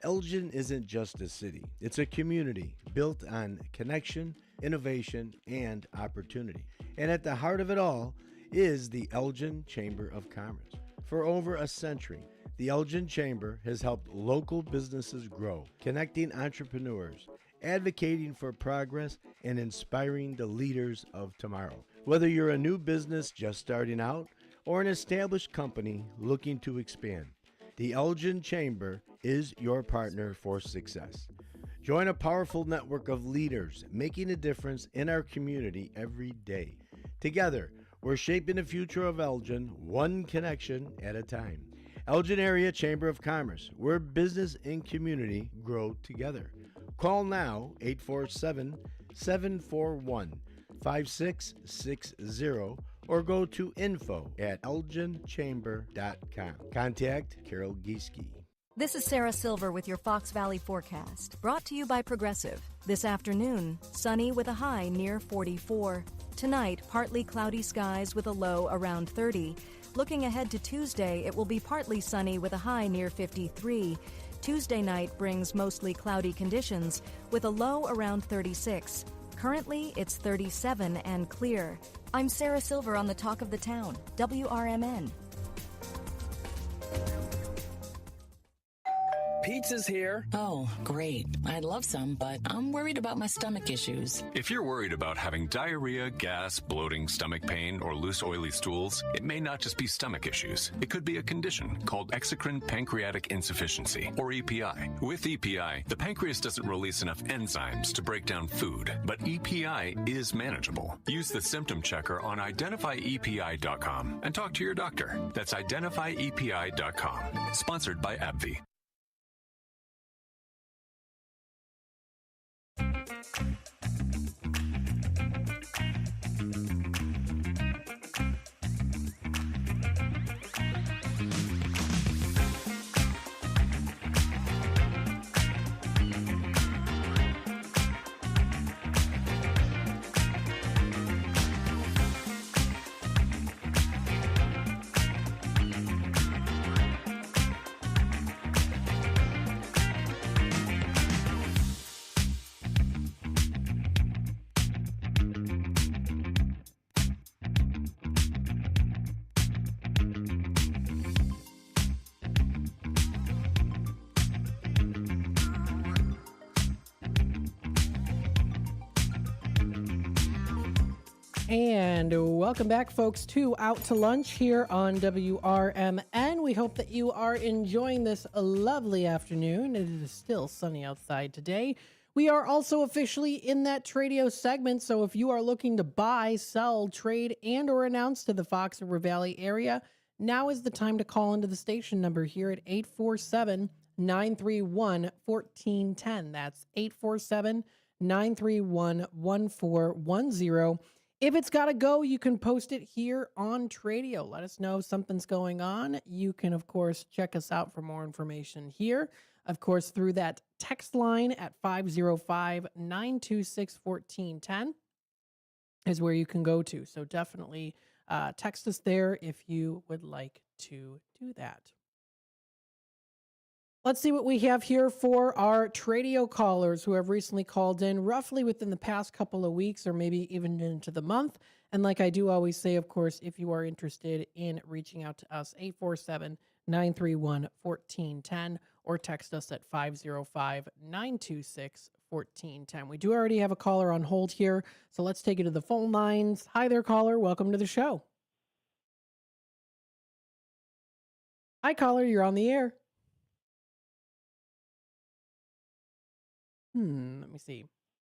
Elgin isn't just a city. It's a community built on connection, innovation, and opportunity. And at the heart of it all is the Elgin Chamber of Commerce. For over a century, the Elgin Chamber has helped local businesses grow, connecting entrepreneurs, advocating for progress, and inspiring the leaders of tomorrow. Whether you're a new business just starting out or an established company looking to expand, the Elgin Chamber is your partner for success. Join a powerful network of leaders making a difference in our community every day. Together, we're shaping the future of Elgin one connection at a time. Elgin Area Chamber of Commerce, where business and community grow together. Call now, 847-741-5660, or go to info@elginchamber.com. Contact Carol Gieske. This is Sarah Silver with your Fox Valley forecast, brought to you by Progressive. This afternoon, sunny with a high near 44. Tonight, partly cloudy skies with a low around 30. Looking ahead to Tuesday, it will be partly sunny with a high near 53. Tuesday night brings mostly cloudy conditions with a low around 36. Currently, it's 37 and clear. I'm Sarah Silver on the Talk of the Town, WRMN. Pizza's here. Oh, great. I'd love some, but I'm worried about my stomach issues. If you're worried about having diarrhea, gas, bloating, stomach pain, or loose, oily stools, it may not just be stomach issues. It could be a condition called exocrine pancreatic insufficiency, or EPI. With EPI, the pancreas doesn't release enough enzymes to break down food, but EPI is manageable. Use the symptom checker on identifyepi.com and talk to your doctor. That's identifyepi.com. Sponsored by AbbVie. And welcome back, folks, to Out to Lunch here on WRMN. We hope that you are enjoying this lovely afternoon. It is still sunny outside today. We are also officially in that Tradio segment, so if you are looking to buy, sell, trade, and or announce to the Fox River Valley area, now is the time to call into the station number here at 847-931-1410. That's 847-931-1410. If it's got to go, you can post it here on Tradio. Let us know if something's going on. You can, of course, check us out for more information here. Of course, through that text line at 505-926-1410 is where you can go to. So definitely text us there if you would like to do that. Let's see what we have here for our Tradio callers who have recently called in roughly within the past couple of weeks or maybe even into the month. And like I do always say, of course, if you are interested in reaching out to us, 847-931-1410 or text us at 505-926-1410. We do already have a caller on hold here, so let's take it to the phone lines. Hi there, caller. Welcome to the show. Hi, caller. You're on the air. Let me see.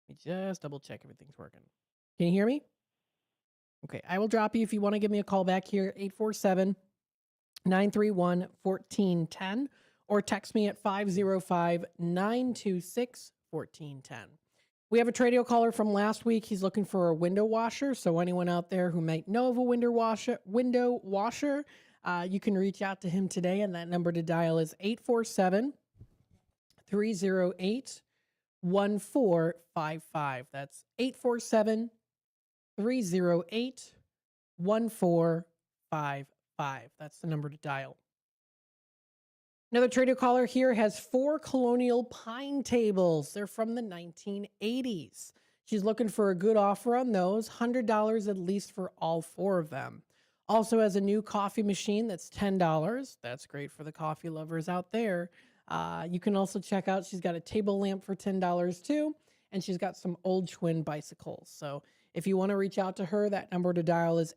Let me just double check everything's working. Can you hear me? Okay, I will drop you if you want to give me a call back here, 847-931-1410, or text me at 505-926-1410. We have a Tradio caller from last week. He's looking for a window washer, so anyone out there who might know of a window washer, you can reach out to him today, and that number to dial is 847-308-1455. That's 847-308-1455. That's the number to dial. Another Tradio caller here has 4 colonial pine tables. They're from the 1980s. She's looking for a good offer on those, $100 at least for all 4 of them. Also has a new coffee machine that's $10. That's great for the coffee lovers out there. You can also check out, she's got a table lamp for $10 too, and she's got some old twin bicycles. So if you want to reach out to her, that number to dial is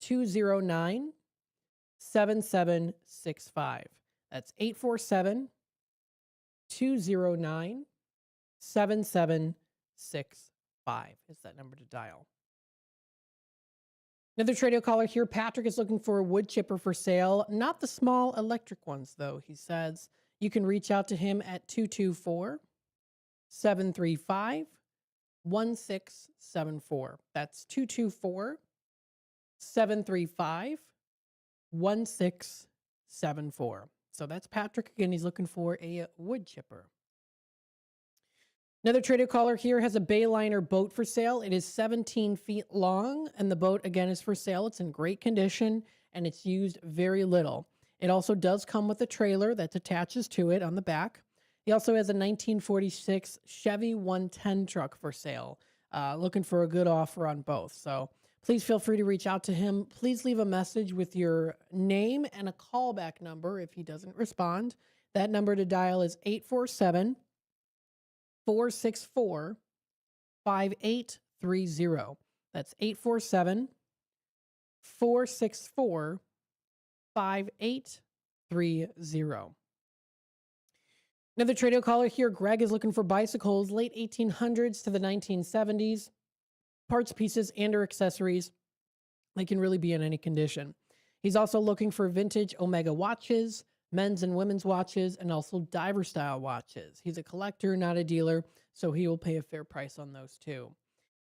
847-209-7765. That's 847-209-7765 is that number to dial. Another Tradio caller here, Patrick, is looking for a wood chipper for sale. Not the small electric ones, though. He says you can reach out to him at 224-735-1674. That's 224-735-1674. So that's Patrick again. He's looking for a wood chipper. Another Tradio caller here has a Bayliner boat for sale. It is 17 feet long, and the boat, again, is for sale. It's in great condition, and it's used very little. It also does come with a trailer that attaches to it on the back. He also has a 1946 Chevy 110 truck for sale. Looking for a good offer on both. So please feel free to reach out to him. Please leave a message with your name and a callback number if he doesn't respond. That number to dial is 847-464-5830. That's 847-464-5830. Another Tradio caller here, Greg, is looking for bicycles, late 1800s to the 1970s, parts, pieces, and or accessories. They can really be in any condition. He's also looking for vintage Omega watches, men's and women's watches, and also diver style watches. He's a collector, not a dealer, so he will pay a fair price on those too.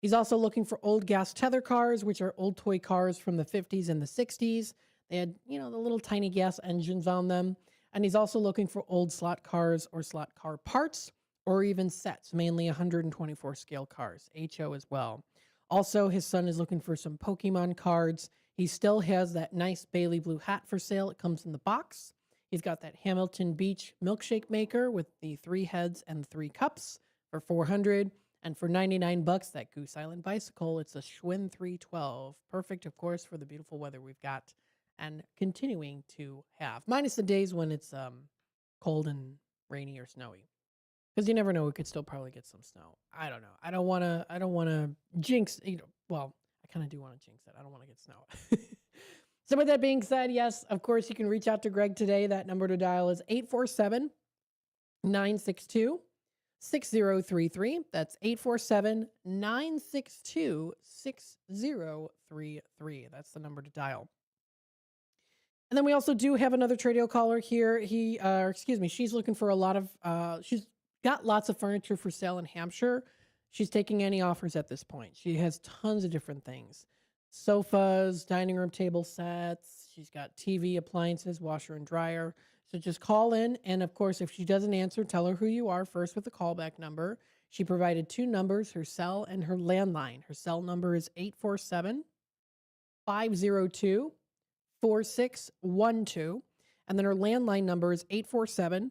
He's also looking for old gas tether cars, which are old toy cars from the 50s and the 60s. They had, the little tiny gas engines on them. And he's also looking for old slot cars or slot car parts, or even sets, mainly 124 scale cars, HO as well. Also, his son is looking for some Pokemon cards. He still has that nice Bailey blue hat for sale. It comes in the box. He's got that Hamilton Beach milkshake maker with the 3 heads and 3 cups for $400. And for $99, that Goose Island bicycle, it's a Schwinn 312. Perfect, of course, for the beautiful weather we've got and continuing to have, minus the days when it's cold and rainy or snowy. Because you never know, we could still probably get some snow. I don't know. I don't want to jinx, well, I kind of do want to jinx it. I don't want to get snow. So with that being said, yes, of course, you can reach out to Greg today. That number to dial is 847-962-6033. That's 847-962-6033. That's the number to dial. And then we also do have another Tradio caller here. She's looking for a lot of, she's got lots of furniture for sale in Hampshire. She's taking any offers at this point. She has tons of different things. Sofas, dining room table sets. She's got TV, appliances, washer and dryer. So just call in. And of course, if she doesn't answer, tell her who you are first with the callback number. She provided 2 numbers, her cell and her landline. Her cell number is 847-502-4612. And then her landline number is 847-695-9881.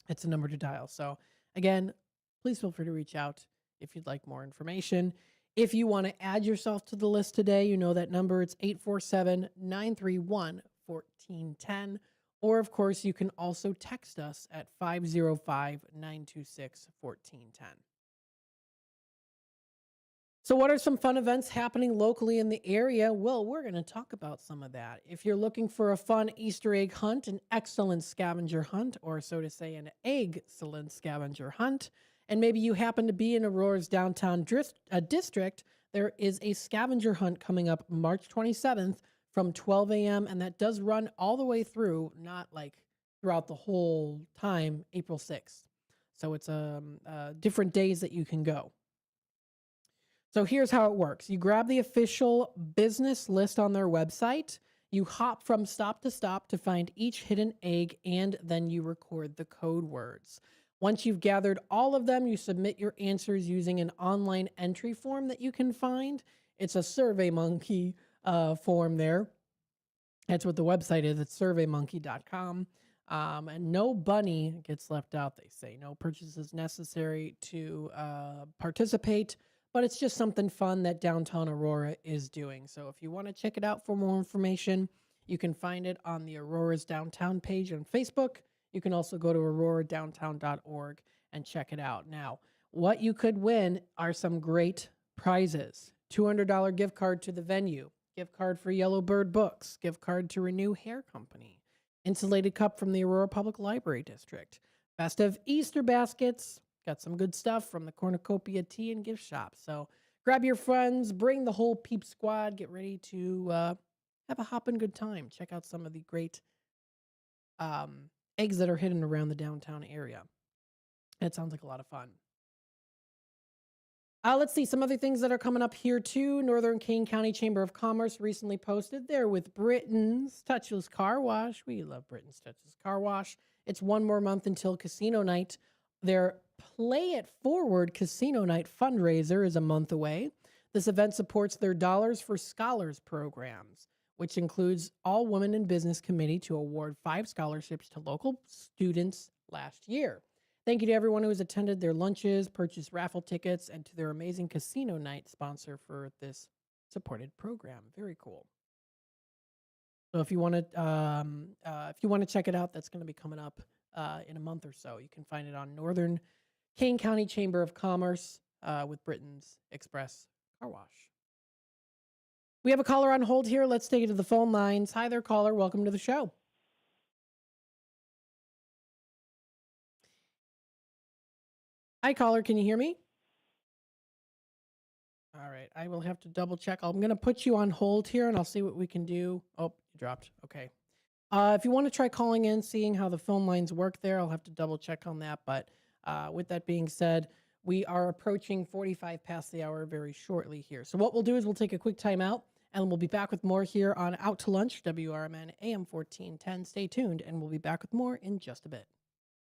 It's a number to dial. So again, please feel free to reach out if you'd like more information. If you want to add yourself to the list today, you know that number. It's 847-931-1410. Or, of course, you can also text us at 505-926-1410. So what are some fun events happening locally in the area? Well, we're going to talk about some of that. If you're looking for a fun Easter egg hunt, an excellent scavenger hunt, or so to say, an egg-cellent scavenger hunt, and maybe you happen to be in Aurora's downtown district, there is a scavenger hunt coming up March 27th from 12 a.m., and that does run all the way through, not like throughout the whole time, April 6th. So it's different days that you can go. So here's how it works. You grab the official business list on their website. You hop from stop to stop to find each hidden egg, and then you record the code words. Once you've gathered all of them, you submit your answers using an online entry form that you can find. It's a SurveyMonkey form there. That's what the website is. It's surveymonkey.com. And no bunny gets left out, they say. No purchases necessary to participate. But it's just something fun that downtown Aurora is doing. So if you want to check it out for more information, you can find it on the Aurora's Downtown page on Facebook. You can also go to auroradowntown.org and check it out. Now, what you could win are some great prizes. $200 gift card to the venue, gift card for Yellowbird Books, gift card to Renew Hair Company, insulated cup from the Aurora Public Library District, festive Easter baskets. Got some good stuff from the Cornucopia Tea and Gift Shop. So grab your friends, bring the whole Peep Squad, get ready to have a hoppin' good time. Check out some of the great eggs that are hidden around the downtown area. It sounds like a lot of fun. Let's see some other things that are coming up here too. Northern Kane County Chamber of Commerce recently posted there with Britain's Touchless Car Wash. We love Britain's Touchless Car Wash. It's one more month until casino night. Their Play It Forward Casino Night fundraiser is a month away. This event supports their Dollars for Scholars programs, which includes All Women in Business Committee to award 5 scholarships to local students last year. Thank you to everyone who has attended their lunches, purchased raffle tickets, and to their amazing Casino Night sponsor for this supported program. Very cool. So if you want to check it out, that's going to be coming up in a month or so. You can find it on Northern Kane County Chamber of Commerce with Britain's Express Car Wash. We have a caller on hold here. Let's take it to the phone lines. Hi there, caller. Welcome to the show. Hi, caller. Can you hear me? All right. I will have to double check. I'm going to put you on hold here, and I'll see what we can do. Oh, you dropped. Okay. If you want to try calling in, seeing how the phone lines work there, I'll have to double check on that. But with that being said, we are approaching 45 past the hour very shortly here. So what we'll do is we'll take a quick time out, and we'll be back with more here on Out to Lunch, WRMN AM 1410. Stay tuned, and we'll be back with more in just a bit.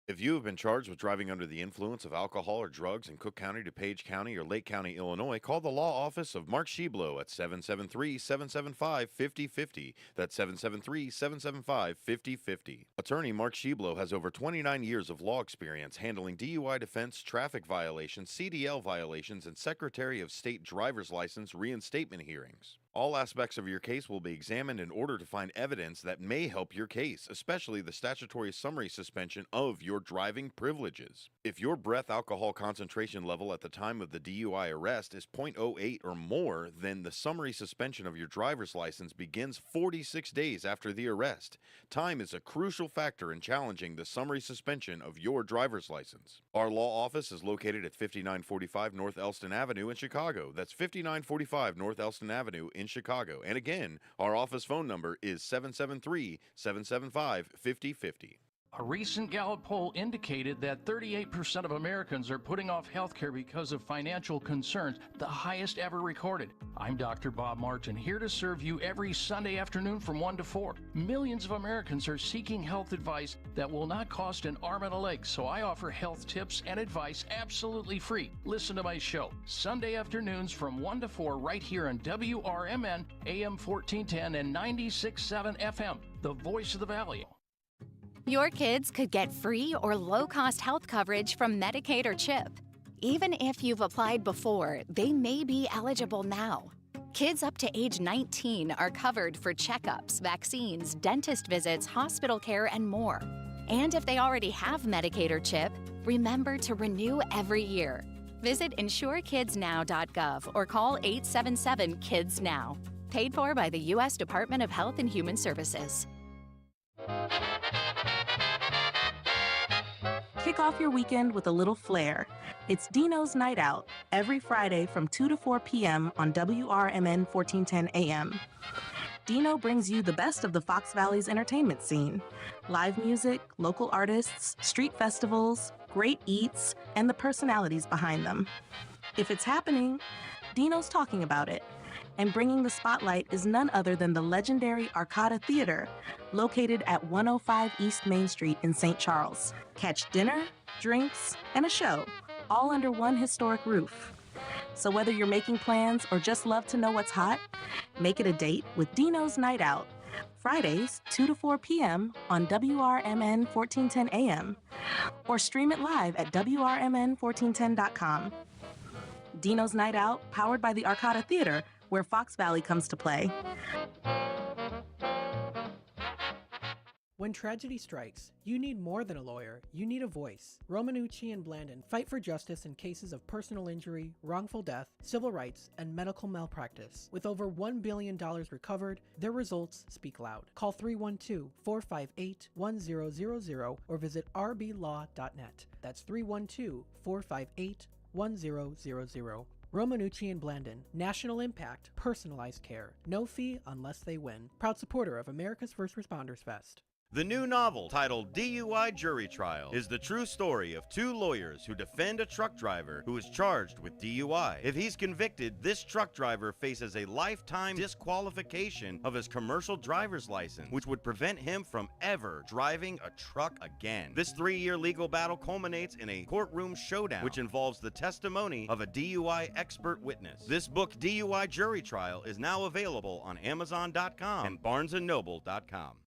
If you have been charged with driving under the influence of alcohol or drugs in Cook County, DuPage County, or Lake County, Illinois, call the law office of Mark Sheblow at 773-775-5050. That's 773-775-5050. Attorney Mark Sheblow has over 29 years of law experience handling DUI defense, traffic violations, CDL violations, and Secretary of State driver's license reinstatement hearings. All aspects of your case will be examined in order to find evidence that may help your case, especially the statutory summary suspension of your driving privileges. If your breath alcohol concentration level at the time of the DUI arrest is 0.08 or more, then the summary suspension of your driver's license begins 46 days after the arrest. Time is a crucial factor in challenging the summary suspension of your driver's license. Our law office is located at 5945 North Elston Avenue in Chicago. That's 5945 North Elston Avenue in Chicago. And again, our office phone number is 773-775-5050. A recent Gallup poll indicated that 38% of Americans are putting off health care because of financial concerns, the highest ever recorded. I'm Dr. Bob Martin, here to serve you every Sunday afternoon from 1 to 4. Millions of Americans are seeking health advice that will not cost an arm and a leg, so I offer health tips and advice absolutely free. Listen to my show, Sunday afternoons from 1 to 4 right here on WRMN, AM 1410 and 96.7 FM, the voice of the Valley. Your kids could get free or low-cost health coverage from Medicaid or CHIP. Even if you've applied before, they may be eligible now. Kids up to age 19 are covered for checkups, vaccines, dentist visits, hospital care, and more. And if they already have Medicaid or CHIP, remember to renew every year. Visit insurekidsnow.gov or call 877-KIDS-NOW. Paid for by the U.S. Department of Health and Human Services. Kick off your weekend with a little flair. It's Dino's Night Out, every Friday from 2 to 4 p.m. on WRMN 1410 AM. Dino brings you the best of the Fox Valley's entertainment scene. Live music, local artists, street festivals, great eats, and the personalities behind them. If it's happening, Dino's talking about it. And bringing the spotlight is none other than the legendary Arcada Theater, located at 105 East Main Street in St. Charles. Catch dinner, drinks, and a show, all under one historic roof. So whether you're making plans or just love to know what's hot, make it a date with Dino's Night Out, Fridays, 2 to 4 p.m. on WRMN 1410 AM, or stream it live at WRMN1410.com. Dino's Night Out, powered by the Arcada Theater, where Fox Valley comes to play. When tragedy strikes, you need more than a lawyer, you need a voice. Romanucci and Blandon fight for justice in cases of personal injury, wrongful death, civil rights, and medical malpractice. With over $1 billion recovered, their results speak loud. Call 312-458-1000 or visit rblaw.net. That's 312-458-1000. Romanucci and Blandon, national impact, personalized care, no fee unless they win. Proud supporter of America's First Responders Fest. The new novel, titled DUI Jury Trial, is the true story of two lawyers who defend a truck driver who is charged with DUI. If he's convicted, this truck driver faces a lifetime disqualification of his commercial driver's license, which would prevent him from ever driving a truck again. This 3-year legal battle culminates in a courtroom showdown, which involves the testimony of a DUI expert witness. This book, DUI Jury Trial, is now available on Amazon.com and BarnesandNoble.com.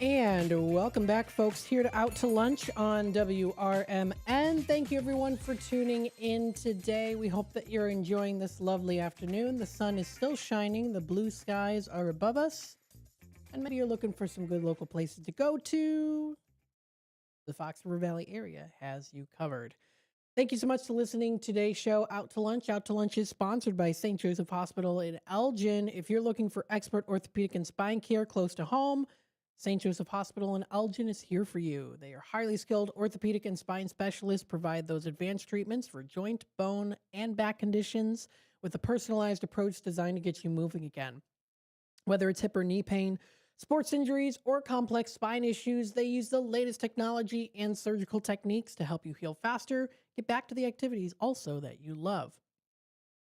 And welcome back, folks, here to Out to Lunch on WRMN. Thank you, everyone, for tuning in today. We hope that you're enjoying this lovely afternoon. The sun is still shining. The blue skies are above us. And maybe you're looking for some good local places to go to. The Fox River Valley area has you covered. Thank you so much for listening to today's show, Out to Lunch. Out to Lunch is sponsored by St. Joseph Hospital in Elgin. If you're looking for expert orthopedic and spine care close to home, St. Joseph Hospital in Elgin is here for you. They are highly skilled orthopedic and spine specialists, provide those advanced treatments for joint, bone, and back conditions with a personalized approach designed to get you moving again. Whether it's hip or knee pain, sports injuries, or complex spine issues, they use the latest technology and surgical techniques to help you heal faster, get back to the activities also that you love.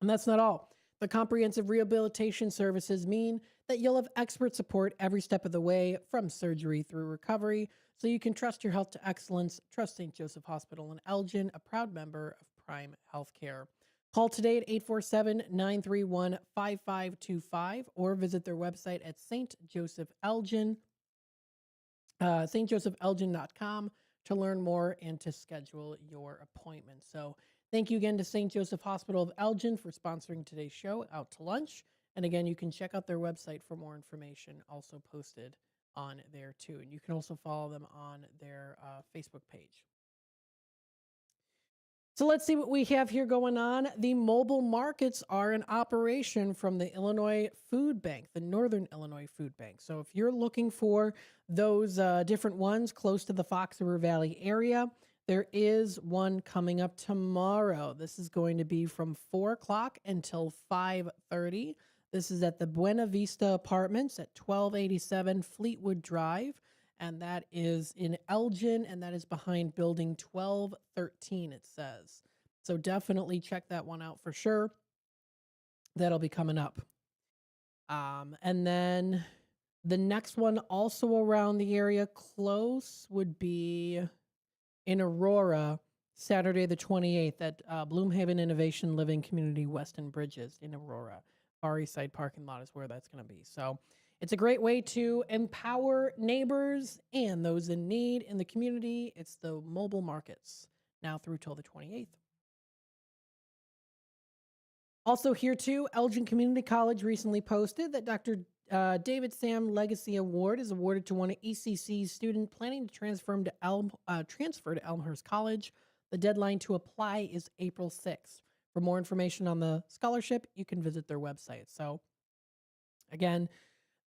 And that's not all. The comprehensive rehabilitation services mean that you'll have expert support every step of the way, from surgery through recovery, so you can trust your health to excellence. Trust St. Joseph Hospital in Elgin, a proud member of Prime Healthcare. Call today at 847-931-5525 or visit their website at St. Joseph Elgin, stjosephelgin.com to learn more and to schedule your appointment. So thank you again to St. Joseph Hospital of Elgin for sponsoring today's show, Out to Lunch. And again, you can check out their website for more information, also posted on there too. And you can also follow them on their Facebook page. So let's see what we have here going on. The mobile markets are in operation from the Illinois Food Bank, the Northern Illinois Food Bank. So if you're looking for those different ones close to the Fox River Valley area, there is one coming up tomorrow. This is going to be from 4 o'clock until 5:30. This is at the Buena Vista Apartments at 1287 Fleetwood Drive. And that is in Elgin, and that is behind building 1213, it says. So definitely check that one out for sure. That'll be coming up. And then the next one also around the area close would be in Aurora, Saturday the 28th at Bloomhaven Innovation Living Community Weston Bridges in Aurora. Far East Side parking lot is where that's going to be. So it's a great way to empower neighbors and those in need in the community. It's the mobile markets now through till the 28th. Also here too, Elgin Community College recently posted that Dr. David Sam Legacy Award is awarded to one ECC student planning to transfer to Elmhurst College. The deadline to apply is April 6th. For more information on the scholarship, you can visit their website. So again,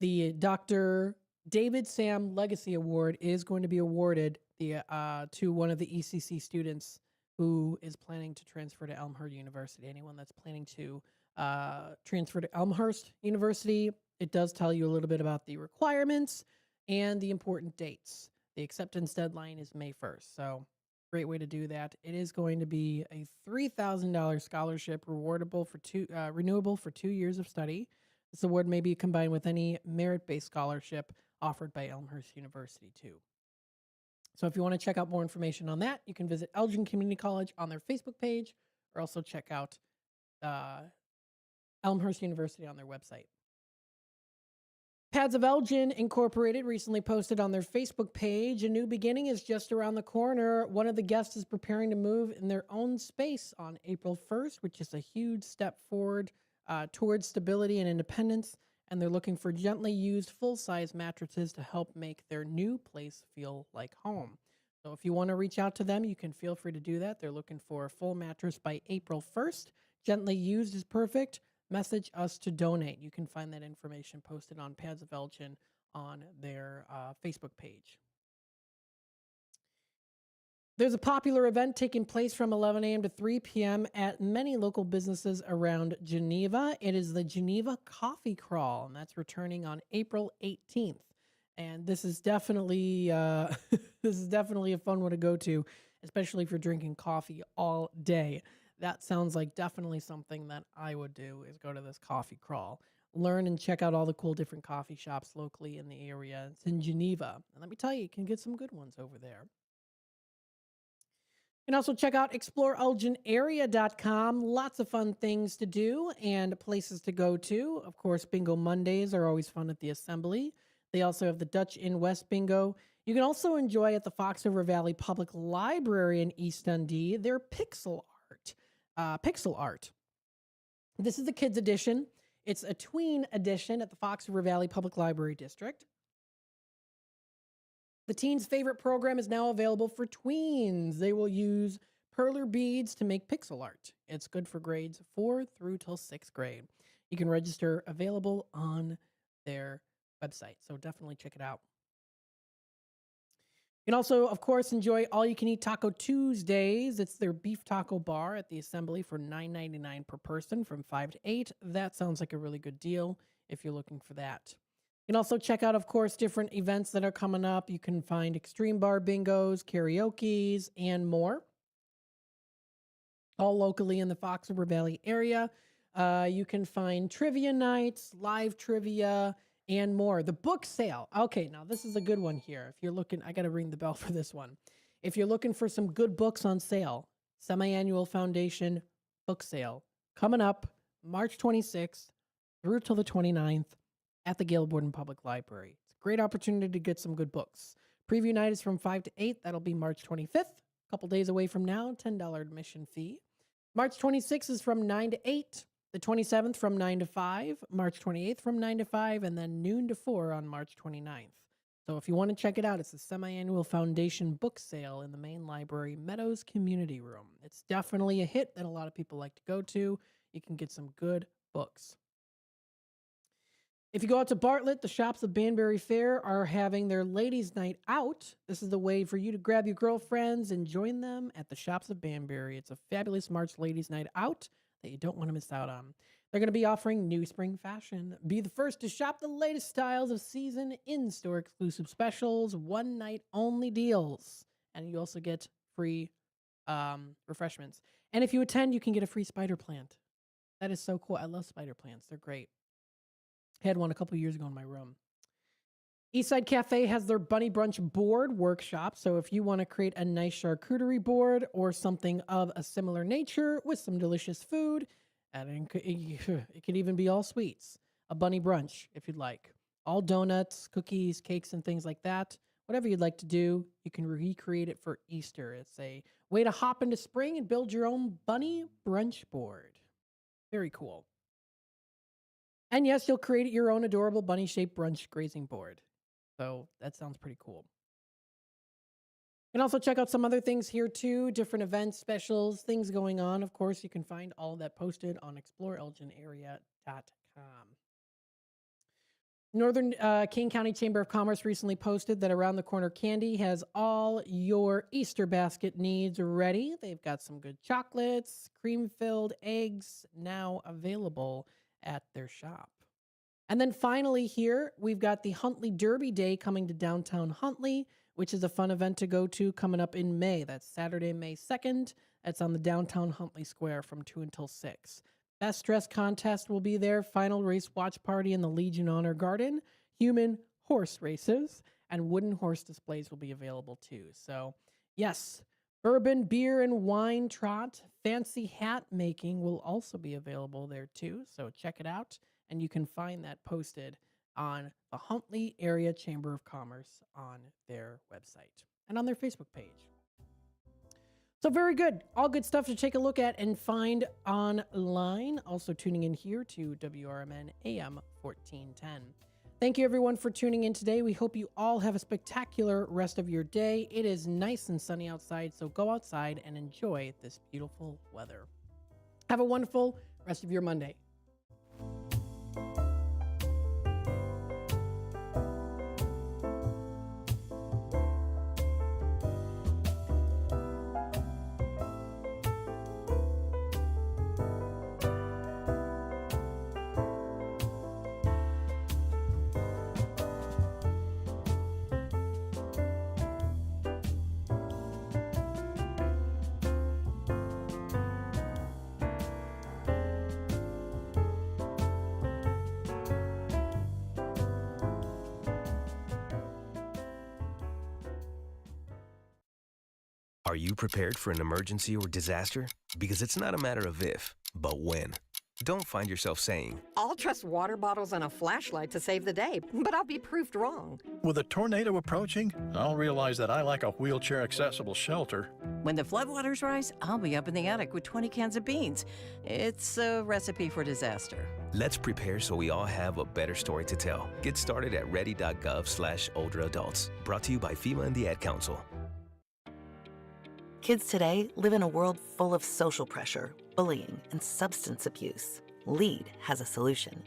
the Dr. David Sam Legacy Award is going to be awarded to one of the ECC students who is planning to transfer to Elmhurst University. Anyone that's planning to transfer to Elmhurst University, it does tell you a little bit about the requirements and the important dates. The acceptance deadline is May 1st. So great way to do that. It is going to be a $3,000 scholarship renewable for 2 years of study. This award may be combined with any merit-based scholarship offered by Elmhurst University, too. So if you want to check out more information on that, you can visit Elgin Community College on their Facebook page, or also check out Elmhurst University on their website. Pads of Elgin Incorporated recently posted on their Facebook page, a new beginning is just around the corner. One of the guests is preparing to move in their own space on April 1st, which is a huge step forward towards stability and independence, and they're looking for gently used full-size mattresses to help make their new place feel like home. So if you want to reach out to them, you can feel free to do that. They're looking for a full mattress by April 1st. Gently used is perfect. Message us to donate. You can find that information posted on Pads of Elgin on their Facebook page. There's a popular event taking place from 11 a.m. to 3 p.m. at many local businesses around Geneva. It is the Geneva Coffee Crawl, and that's returning on April 18th. And this is definitely a fun one to go to, especially if you're drinking coffee all day. That sounds like definitely something that I would do, is go to this coffee crawl. Learn and check out all the cool different coffee shops locally in the area. It's in Geneva. And let me tell you, you can get some good ones over there. You can also check out exploreelginarea.com. Lots of fun things to do and places to go to. Of course, Bingo Mondays are always fun at the Assembly. They also have the Dutch in West Bingo. You can also enjoy at the Fox River Valley Public Library in East Dundee their pixel art. This is the kids edition. It's a tween edition at the Fox River Valley Public Library District. The teens' favorite program is now available for tweens. They will use perler beads to make pixel art. It's good for grades 4 through till 6th grade. You can register available on their website, so definitely check it out. You can also, of course, enjoy all-you-can-eat Taco Tuesdays. It's their beef taco bar at the Assembly for $9.99 per person from 5 to 8. That sounds like a really good deal. if you're looking for that. You can also check out, of course, different events that are coming up. You can find extreme bar bingos, karaoke's, and more, all locally in the Fox River Valley area. You can find trivia nights, live trivia, and more. The book sale. Okay, now this is a good one here. If you're looking, I got to ring the bell for this one. If you're looking for some good books on sale, Semi-Annual Foundation book sale coming up March 26th through till the 29th at the Gail Borden Public Library. It's a great opportunity to get some good books. Preview night is from 5 to 8. That'll be March 25th. A couple days away from now, $10 admission fee. March 26th is from 9 to 8. The 27th from 9 to 5. March 28th from 9 to 5. And then noon to 4 on March 29th. So if you want to check it out, it's the Semi-Annual Foundation book sale in the main library, Meadows Community Room. It's definitely a hit that a lot of people like to go to. You can get some good books. If you go out to Bartlett, the Shops of Banbury Fair are having their Ladies' Night Out. This is the way for you to grab your girlfriends and join them at the Shops of Banbury. It's a fabulous March Ladies' Night Out that you don't want to miss out on. They're going to be offering new spring fashion. Be the first to shop the latest styles of season, in-store exclusive specials, one-night only deals. And you also get free refreshments. And if you attend, you can get a free spider plant. That is so cool. I love spider plants. They're great. I had one a couple years ago in my room. Eastside Cafe has their Bunny Brunch board workshop. So if you want to create a nice charcuterie board or something of a similar nature with some delicious food, and it could even be all sweets. A bunny brunch, if you'd like. All donuts, cookies, cakes, and things like that. Whatever you'd like to do, you can recreate it for Easter. It's a way to hop into spring and build your own bunny brunch board. Very cool. And yes, you'll create your own adorable bunny-shaped brunch grazing board. So that sounds pretty cool. You can also check out some other things here too, different events, specials, things going on. Of course, you can find all of that posted on exploreelginarea.com. Northern King County Chamber of Commerce recently posted that Around the Corner Candy has all your Easter basket needs ready. They've got some good chocolates, cream-filled eggs now available at their shop. And then finally here, we've got the Huntley Derby Day coming to downtown Huntley, which is a fun event to go to coming up in May. That's Saturday, May 2nd. That's on the downtown Huntley Square from 2 until 6. Best Dress Contest will be there, final race watch party in the Legion Honor Garden, human horse races, and wooden horse displays will be available too. So, yes, bourbon, beer, and wine trot, fancy hat making will also be available there too. So check it out, and you can find that posted on the Huntley Area Chamber of Commerce on their website and on their Facebook page. So very good. All good stuff to take a look at and find online. Also tuning in here to WRMN AM 1410. Thank you everyone for tuning in today. We hope you all have a spectacular rest of your day. It is nice and sunny outside, so go outside and enjoy this beautiful weather. Have a wonderful rest of your Monday. Are you prepared for an emergency or disaster? Because it's not a matter of if, but when. Don't find yourself saying, I'll trust water bottles and a flashlight to save the day, but I'll be proved wrong. With a tornado approaching, I'll realize that I like a wheelchair-accessible shelter. When the floodwaters rise, I'll be up in the attic with 20 cans of beans. It's a recipe for disaster. let's prepare so we all have a better story to tell. Get started at ready.gov/older adults. Brought to you by FEMA and the Ad Council. Kids today live in a world full of social pressure, bullying, and substance abuse. LEAD has a solution.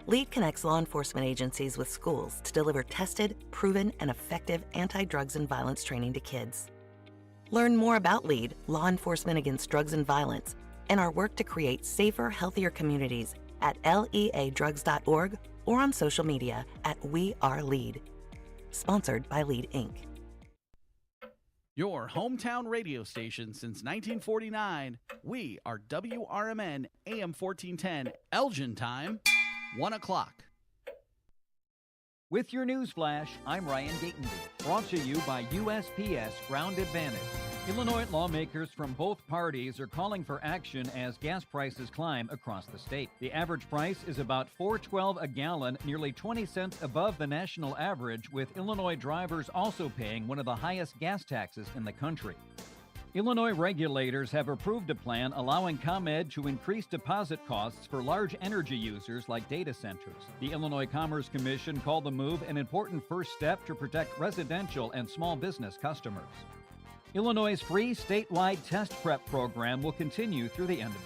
LEAD connects law enforcement agencies with schools to deliver tested, proven, and effective anti-drugs and violence training to kids. Learn more about LEAD, Law Enforcement Against Drugs and Violence, and our work to create safer, healthier communities at leadrugs.org or on social media at We Are Lead. Sponsored by Lead Inc. Your hometown radio station since 1949. We are WRMN AM 1410, Elgin time, 1 o'clock. With your news flash, I'm Ryan Gatenby, brought to you by USPS Ground Advantage. Illinois lawmakers from both parties are calling for action as gas prices climb across the state. The average price is about $4.12 a gallon, nearly 20 cents above the national average, with Illinois drivers also paying one of the highest gas taxes in the country. Illinois regulators have approved a plan allowing ComEd to increase deposit costs for large energy users like data centers. The Illinois Commerce Commission called the move an important first step to protect residential and small business customers. Illinois' free statewide test prep program will continue through the end of the